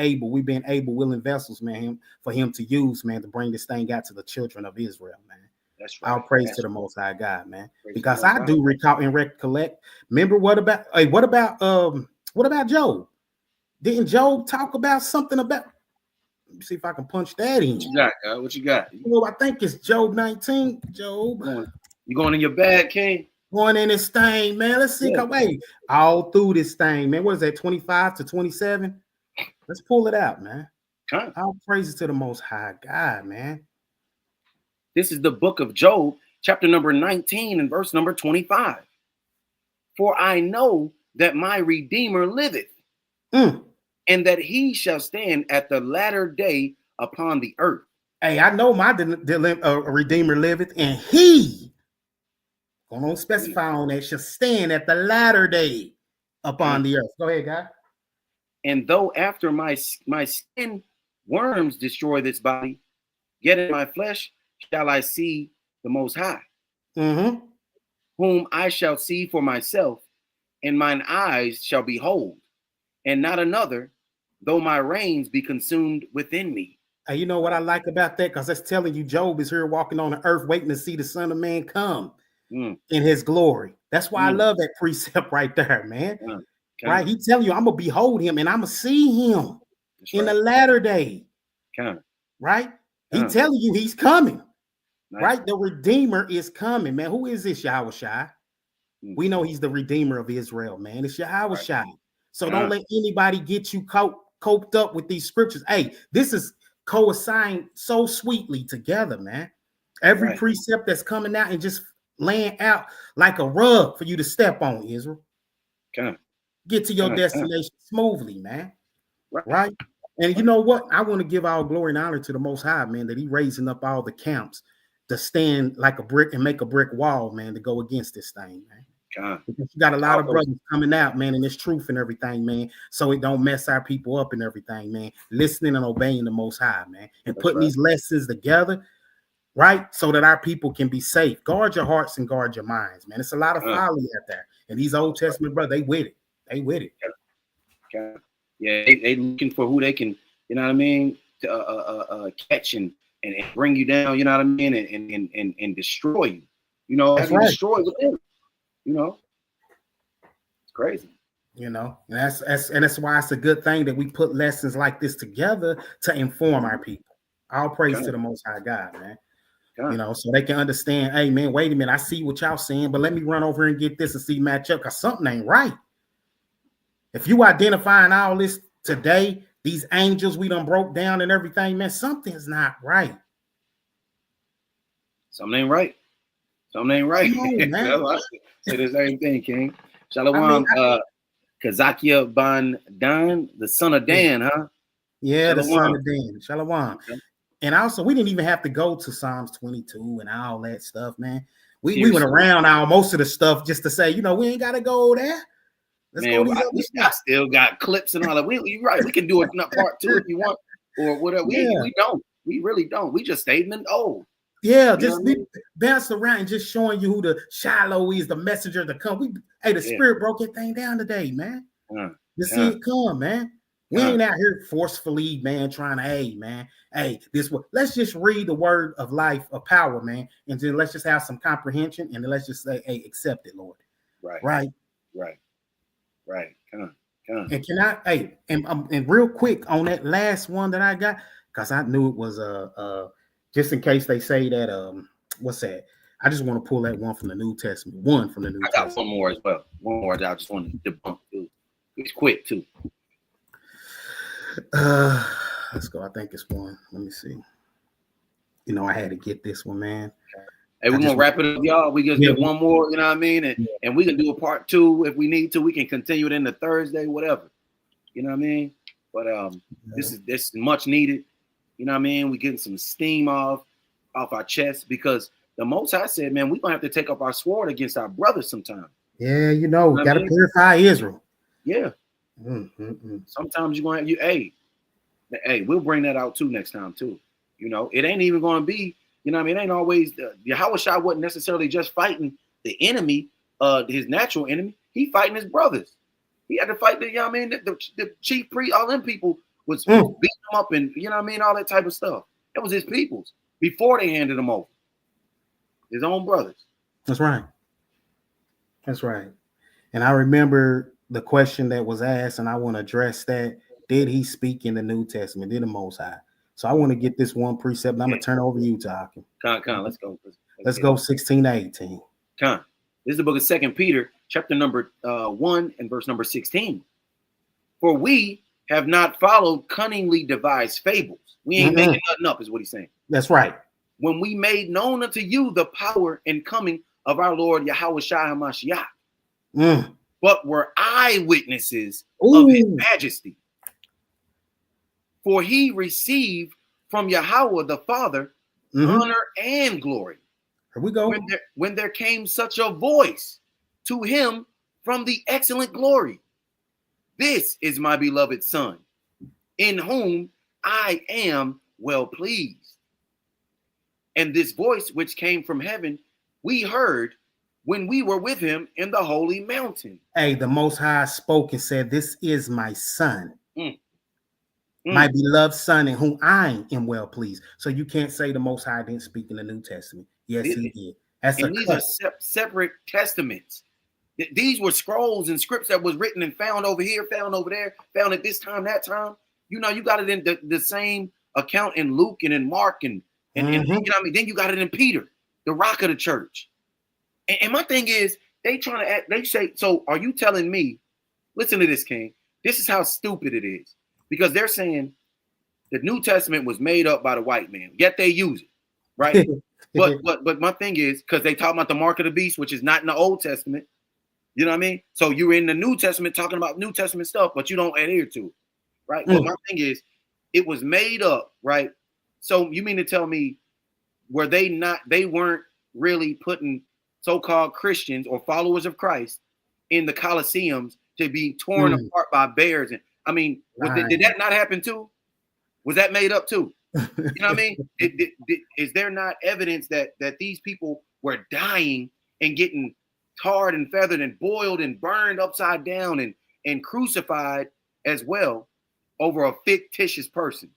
been able, willing vessels, man, for him to use, man, to bring this thing out to the children of Israel, man. That's right. I'll praise to the Most High God, man. Praise because I do recall and recollect. Remember what about Job? Didn't Job talk about something about? Let me see if I can punch that in. What you got, God? What you got? Well, I think it's Job 19. Job. You going in your bag, King? Going in this thing, man. Let's see. Wait, all through this thing, man. What is that? 25 to 27. Let's pull it out, man. All praises to the Most High God, man. This is the book of Job, chapter number 19 and verse number 25. For I know that my Redeemer liveth, and that he shall stand at the latter day upon the earth. Hey, I know my Redeemer liveth, and he, gonna specify on that, shall stand at the latter day upon the earth. Go ahead, guy. And though after my skin worms destroy this body, yet in my flesh shall I see the Most High, whom I shall see for myself, and mine eyes shall behold, and not another, though my reins be consumed within me. Hey, you know what I like about that? Because that's telling you Job is here walking on the earth waiting to see the Son of Man come in his glory. That's why I love that precept right there, man. Right? He telling you, I'm going to behold him and I'm going to see him in the latter day. Right? He telling you he's coming. Nice. Right? The Redeemer is coming, man. Who is this Yahwashi? We know he's the Redeemer of Israel, man. It's Yahwashi. Right. So don't let anybody get you coped up with these scriptures. Hey, this is co-assigned so sweetly together, man. Every precept that's coming out and just laying out like a rug for you to step on, Israel. Get to your destination smoothly, man. Right? And you know what? I want to give all glory and honor to the Most High, man, that he raising up all the camps to stand like a brick and make a brick wall, man, to go against this thing, man. Because you got a lot of brothers coming out, man, and it's truth and everything, man. So it don't mess our people up and everything, man. Listening and obeying the Most High, man, and putting these lessons together, right, so that our people can be safe. Guard your hearts and guard your minds, man. It's a lot of folly out there, and these Old Testament brothers, they with it. They with it. Yeah, they looking for who they can, you know what I mean, to catch and bring you down, you know what I mean, and destroy you. You know, destroy within. You know, it's crazy. You know, and that's why it's a good thing that we put lessons like this together to inform our people. All praise to the Most High God, man. You know, so they can understand, hey, man, wait a minute, I see what y'all saying, but let me run over and get this and see match up, because something ain't right. If you identifying all this today, these angels we done broke down and everything, man, something's not right. Something ain't right. Something ain't right. No, Say the same thing, King. Shalom, Kazakia Ban Dan, the son of Dan, huh? Yeah, Shalom. The son of Dan. Shalom. And also, we didn't even have to go to Psalms 22 and all that stuff, man. We went around most of the stuff just to say, you know, we ain't got to go there. Let's go I still got clips and all that. You're right. We can do it part 2 if you want, or whatever. We don't. We really don't. We just stayed in old. Yeah, just bounce around and just showing you who the Shiloh is, the messenger to come. The Spirit broke that thing down today, man. To see it come, man. We ain't out here forcefully, man, trying to, let's just read the word of life, of power, man, and then let's just have some comprehension, and then let's just say, hey, accept it, Lord. Right. Come on. And can I, and real quick on that last one that I got, because I knew it was just in case they say that what's that? I just want to pull that one from the New Testament. One from the New Testament. I got one more as well. One more that I just want to debunk too. It's quick too. Let's go. I think it's one. Let me see. You know, I had to get this one, man. Hey, we're gonna wrap it up, y'all. We just get one more, you know what I mean? And we can do a part 2 if we need to. We can continue it into Thursday, whatever. You know what I mean? But this is much needed. You know what I mean? We getting some steam off our chest because the Most High said, man, we're gonna have to take up our sword against our brothers sometime. Yeah, you know, got to purify Israel. Yeah. Sometimes you're gonna hey, we'll bring that out too next time too. You know, it ain't even gonna be, you know what I mean? It ain't always Yahwashi wasn't necessarily just fighting the enemy, his natural enemy. He fighting his brothers. He had to fight the, you know what I mean, the chief priest, all them people was beating him up and, you know what I mean, all that type of stuff. That was his peoples before they handed him over. His own brothers. That's right. That's right. And I remember the question that was asked, and I want to address that. Did he speak in the New Testament? Did the Most High? So I want to get this one precept, and I'm going to turn it over to you, Talking. Let's go. Let's go 16 to 18. This is the book of 2 Peter, chapter number 1 and verse number 16. For we have not followed cunningly devised fables. We ain't making nothing up, is what he's saying. That's right. When we made known unto you the power and coming of our Lord Yahwashi HaMashiach, but were eyewitnesses of his majesty. For he received from Yahweh the Father honor and glory. Here we go. When there came such a voice to him from the excellent glory. This is my beloved Son, in whom I am well pleased. And this voice which came from heaven, we heard when we were with him in the holy mountain. Hey, the Most High spoke and said, this is my Son. My beloved Son, in whom I am well pleased. So you can't say the Most High didn't speak in the New Testament. Yes, he did. These are separate testaments. These were scrolls and scripts that was written and found over here, found over there, found at this time, that time. You know, you got it in the same account in Luke and in Mark and you know what I mean. Then you got it in Peter, the rock of the church. And my thing is, they say, so are you telling me? Listen to this, King. This is how stupid it is. Because they're saying the New Testament was made up by the white man, yet they use it, right? but my thing is, because they talk about the mark of the beast, which is not in the Old Testament. You know what I mean? So you're in the New Testament talking about New Testament stuff, but you don't adhere to it, right? But my thing is, it was made up, right? So you mean to tell me, they weren't really putting so-called Christians or followers of Christ in the Colosseums to be torn apart by bears? And I mean, did that not happen too? Was that made up too? You know what I mean? Is there not evidence that these people were dying and getting tarred and feathered and boiled and burned upside down and crucified as well over a fictitious person?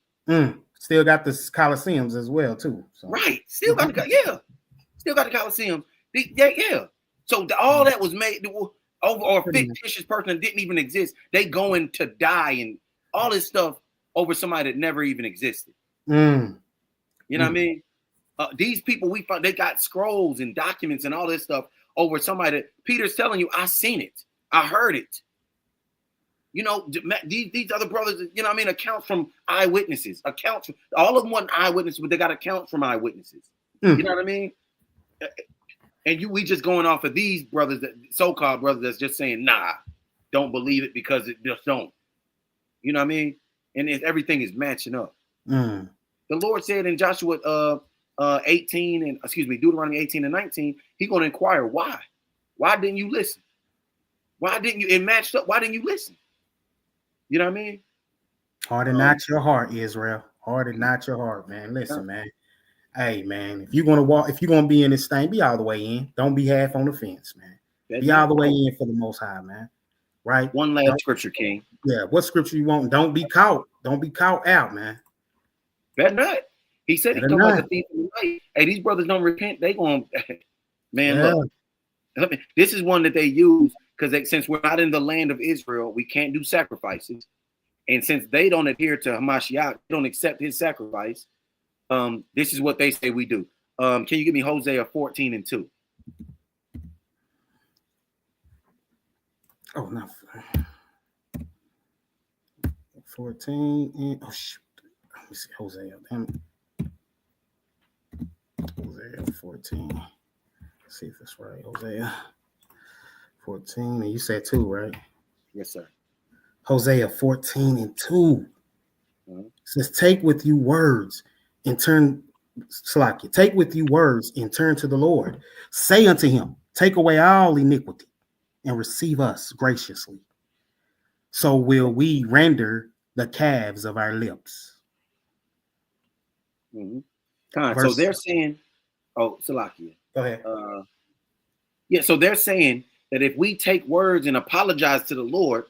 Still got the Colosseums as well too. So. Right. Still got the Colosseums. Yeah. So all that was made over a fictitious person that didn't even exist. They going to die and all this stuff over somebody that never even existed. You know what I mean? These people we found, they got scrolls and documents and all this stuff over somebody that Peter's telling you, I seen it. I heard it. You know, these other brothers, you know what I mean? Accounts from eyewitnesses. All of them weren't eyewitnesses, but they got accounts from eyewitnesses. You know what I mean? And we just going off of these brothers, that so-called brothers that's just saying, nah, don't believe it because it just don't. You know what I mean? And everything is matching up. The Lord said in Joshua Deuteronomy 18 and 19, he's going to inquire why. Why didn't you listen? Why didn't you? It matched up. Why didn't you listen? You know what I mean? Harden not your heart, Israel. Harden not your heart, man. Listen, man. Hey, man, if you're gonna be in this thing, be all the way in. Don't be half on the fence, man. Be all the way in for the Most High, man. Right? One last scripture, King. Yeah, what scripture you want? Don't be caught. Don't be caught out, man. Better not. He said he's talking about the thief in the night. Hey, these brothers don't repent. They going, man, look. This is one that they use because since we're not in the land of Israel, we can't do sacrifices. And since they don't adhere to Hamashiach, they don't accept his sacrifice. This is what they say we do. Can you give me Hosea 14 and 2? Oh, no. 14 and shoot. Let me see Hosea. Damn it. Hosea 14. Let's see if it's right. Hosea 14. And you said 2, right? Yes, sir. Hosea 14 and 2. It says, take with you words and turn, Slakia, take with you words and turn to the Lord. Say unto him, take away all iniquity and receive us graciously. So will we render the calves of our lips. So they're saying, oh, Salakia. Go ahead. So they're saying that if we take words and apologize to the Lord,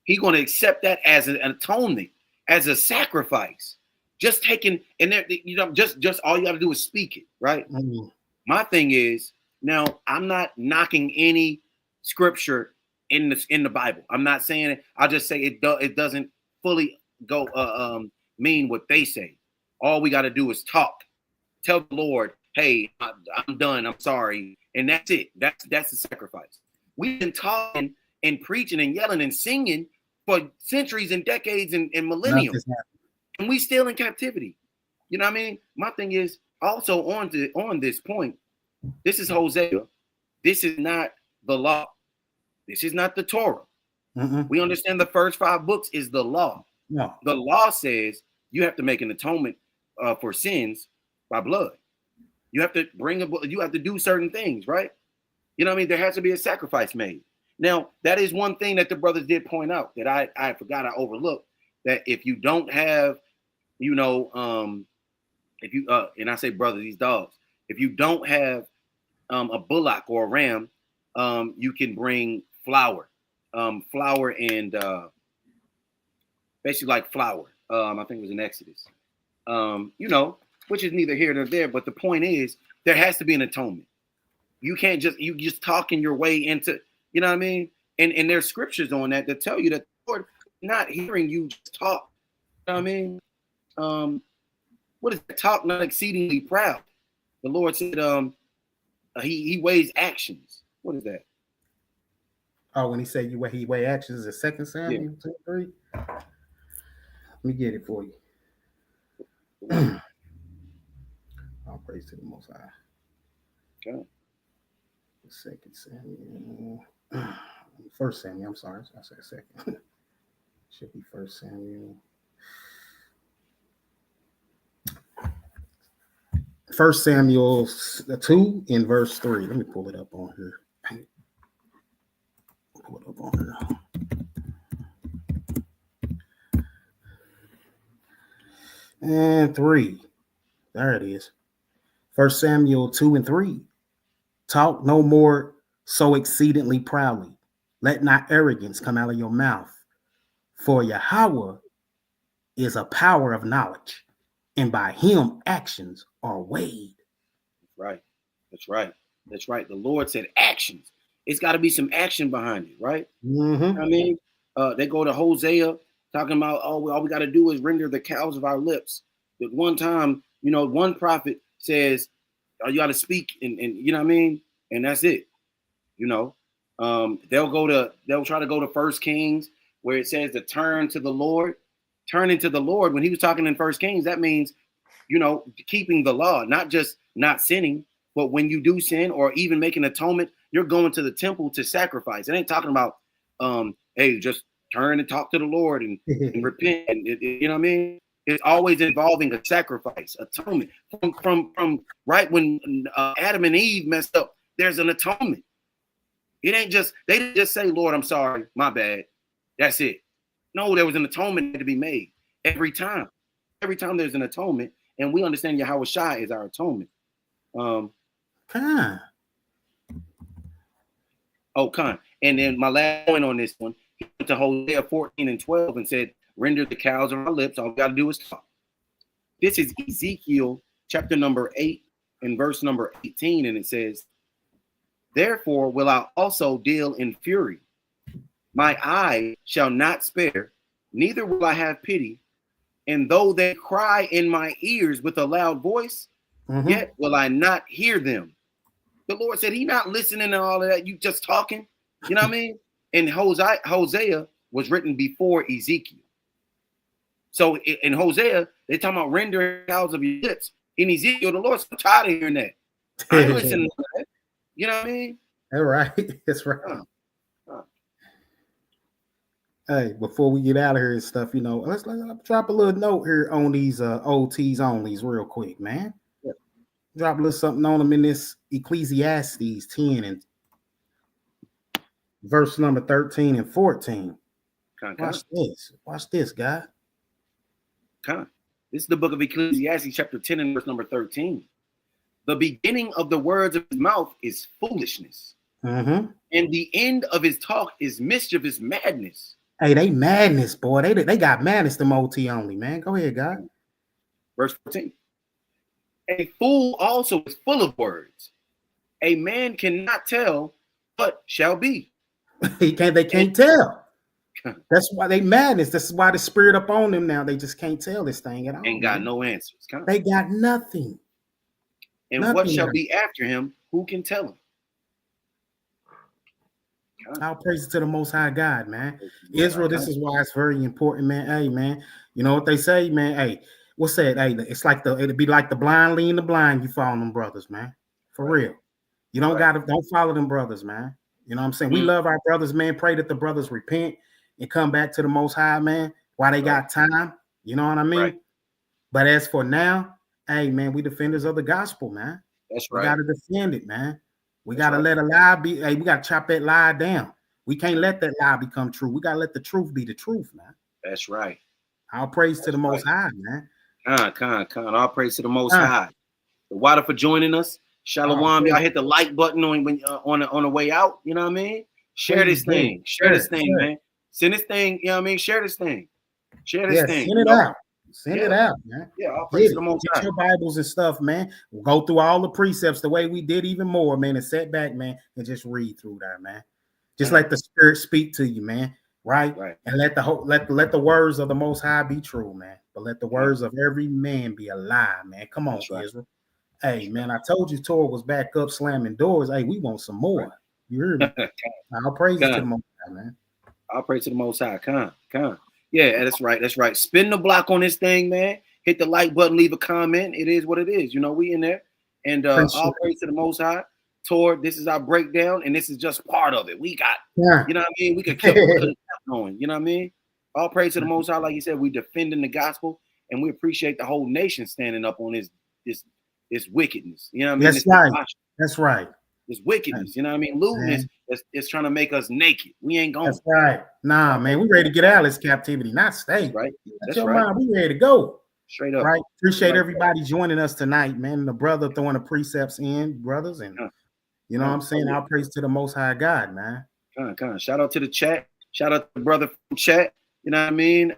he's going to accept that as an atonement, as a sacrifice. Just taking, and there, just all you got to do is speak it, right? Mm-hmm. My thing is, now I'm not knocking any scripture in the Bible. I'm not saying it. I'll just say it doesn't fully go mean what they say. All we got to do is talk. Tell the Lord, hey, I'm done. I'm sorry. And that's it. That's the sacrifice. We've been talking and preaching and yelling and singing for centuries and decades and millennium. And we still in captivity. You know what I mean? My thing is also on this point, this is Hosea. This is not the law. This is not the Torah. Mm-hmm. We understand the first 5 books is the law. No. The law says you have to make an atonement for sins by blood. You have to you have to do certain things, right? You know what I mean? There has to be a sacrifice made. Now, that is one thing that the brothers did point out that I forgot, I overlooked, that if you don't have, if you and I say brothers, these dogs, if you don't have a bullock or a ram, you can bring flour and basically like flour. I think it was in Exodus. Which is neither here nor there, but the point is there has to be an atonement. You can't just talking your way into, you know what I mean? And there's scriptures on that tell you that the Lord not hearing you just talk. You know what I mean? What is that? Talk not exceedingly proud. The Lord said he weighs actions. What is that? Oh, when he said he weigh actions, is it 2 Samuel 2:3? Let me get it for you. All praise to the Most High. Okay. 2 Samuel. 1 Samuel. I'm sorry. I said second. Should be 1 Samuel. 1 Samuel 2 in verse 3. Let me pull it up on here. And 3. There it is. 1 Samuel 2 and 3. Talk no more so exceedingly proudly. Let not arrogance come out of your mouth. For Yahweh is a power of knowledge, and by him actions are weighed. Right. That's right. That's right. The Lord said actions. It's got to be some action behind it, right? Mm-hmm. I mean, they go to Hosea talking about, all we got to do is render the calves of our lips. At one time, one prophet says, you got to speak, and you know what I mean? And that's it. They'll try to go to 1 Kings where it says to turn to the Lord. Turning to the Lord, when he was talking in 1 Kings, that means, keeping the law, not just not sinning, but when you do sin or even making atonement, you're going to the temple to sacrifice. It ain't talking about, hey, just turn and talk to the Lord and repent. And you know what I mean? It's always involving a sacrifice, atonement. From right when Adam and Eve messed up, there's an atonement. It ain't just, they didn't just say, Lord, I'm sorry, my bad. That's it. No, there was an atonement to be made every time. Every time there's an atonement, and we understand Yahwashi is our atonement. Khan. And then my last point on this one, he went to Hosea 14 and 12 and said, render the cows of our lips. All we got to do is talk. This is Ezekiel chapter number 8 and verse number 18. And it says, therefore will I also deal in fury. My eye shall not spare, neither will I have pity. And though they cry in my ears with a loud voice, yet will I not hear them. The Lord said he not listening to all of that. You just talking. You know what I mean? And Hosea was written before Ezekiel. So in Hosea, they're talking about rendering cows of your lips. In Ezekiel, the Lord's so tired of hearing that. I ain't listening to that. You know what I mean? All right. That's right. Hey, before we get out of here and stuff, let's drop a little note here on these OTs onlys real quick, man. Yeah. Drop a little something on them in this Ecclesiastes 10 and verse number 13 and 14. Watch this. Watch this, guy. This is the book of Ecclesiastes, chapter 10 and verse number 13. The beginning of the words of his mouth is foolishness, and the end of his talk is mischievous madness. Hey, they madness, boy. They got madness, them OT only, man. Go ahead, God. Verse 14. A fool also is full of words. A man cannot tell what shall be. They can't tell. That's why they madness. This is why the spirit up on them now. They just can't tell this thing at all. Ain't got no answers. They got nothing. And nothing what shall be after him? Who can tell him? I'll praise it to the Most High God, man. Israel, this is why it's very important, man. Hey, man, you know what they say, man? Hey, what's that? Hey, it's like it'd be like the blind leading the blind. You follow them brothers, man. For real. You don't don't follow them brothers, man. You know what I'm saying? We love our brothers, man. Pray that the brothers repent and come back to the Most High, man, while they got time. You know what I mean? But as for now, hey, man, we defenders of the gospel, man. That's right. We got to defend it, man. We got to let a lie be. Hey, we got to chop that lie down. We can't let that lie become true. We got to let the truth be the truth, man. That's right. All praise to the Most High, man. All praise to the Most High. The water for joining us. Shalom. Y'all hit the like button on the way out. You know what I mean? Share this thing. Share this thing, man. Send this thing. You know what I mean? Share this thing. Share this thing. Send it out. Send it out, man. Yeah, all praise to the Most High. Get your Bibles and stuff, man. We'll go through all the precepts the way we did even more, man, and sit back, man, and just read through that, man. Just let the Spirit speak to you, man. Right? And let the words of the Most High be true, man. But let the words of every man be a lie, man. Come on, Israel. Hey, man, I told you T.O.R was back up slamming doors. Hey, we want some more. You heard me? I'll praise it to the Most High, man. I'll praise to the Most High. Come. Yeah, that's right. That's right. Spin the block on this thing, man. Hit the like button, leave a comment. It is what it is. You know, we in there. And all praise to the Most High. T.O.R, this is our breakdown, and this is just part of it. We got, you know what I mean? We could keep going. You know what I mean? All praise to the Most High. Like you said, we defending the gospel, and we appreciate the whole nation standing up on this wickedness. You know what I mean? That's right. This wickedness. You know what I mean? Lewdness is trying to make us naked. We ain't going. That's right. Nah, man, we ready to get out of this captivity, not stay. Right. That's your mind. We ready to go. Straight up. Right. Appreciate everybody joining us tonight, man. The brother throwing the precepts in, brothers, and you know what I'm saying? All praise to the Most High God, man. Shout out to the chat. Shout out to the brother from chat. You know what I mean?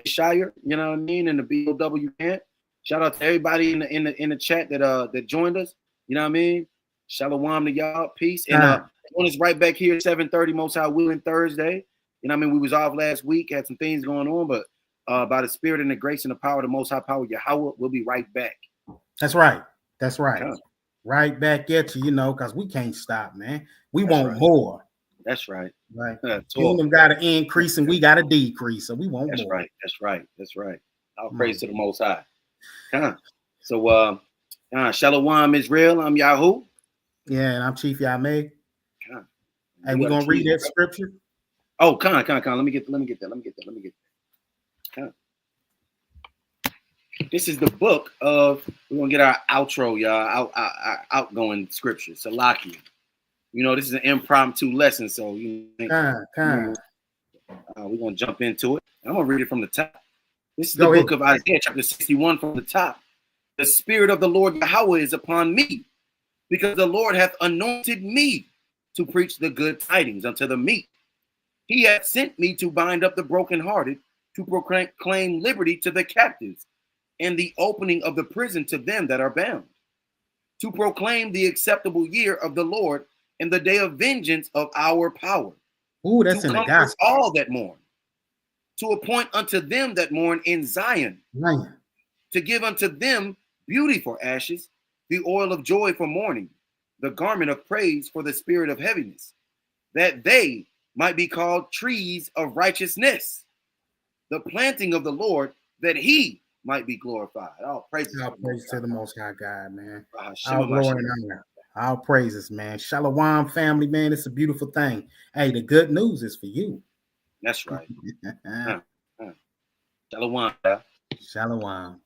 Shire. You know what I mean? And the BOW camp. Shout out to everybody in the chat that joined us. You know what I mean? Shalom to y'all. Peace. And one is right back here, 7:30, Most High willing, Thursday. You know what I mean? We was off last week, had some things going on, but by the spirit and the grace and the power of the Most High power, Yahweh, we'll be right back. That's right. That's right. Right back at you, you know, because we can't stop, man. We want more. That's right. Right. Kingdom got to increase and we got to decrease. So we want more. That's right. All praise to the Most High. So, Shalom Israel. I'm Yahoo. Yeah, and I'm Chief Yahweh. Hey, we're gonna read that scripture. Oh, Let me get that. This is the book of. We're gonna get our outro, y'all. Our outgoing scripture, Salakia. You know, this is an impromptu lesson, so we're gonna jump into it. I'm gonna read it from the top. This is the book of Isaiah, chapter 61, from the top. The Spirit of the Lord Yahweh is upon me, because the Lord hath anointed me to preach the good tidings unto the meek. He hath sent me to bind up the brokenhearted, to proclaim liberty to the captives, and the opening of the prison to them that are bound, to proclaim the acceptable year of the Lord and the day of vengeance of our power. Ooh, that's in the gospel. All that mourn, to appoint unto them that mourn in Zion, to give unto them beauty for ashes, the oil of joy for mourning, the garment of praise for the spirit of heaviness, that they might be called trees of righteousness, the planting of the Lord, that he might be glorified. All praises to the Most High God, man. All glory and honor. All praises, man. Shalom, family, man. It's a beautiful thing. Hey, the good news is for you. That's right. Shalom. Shalom.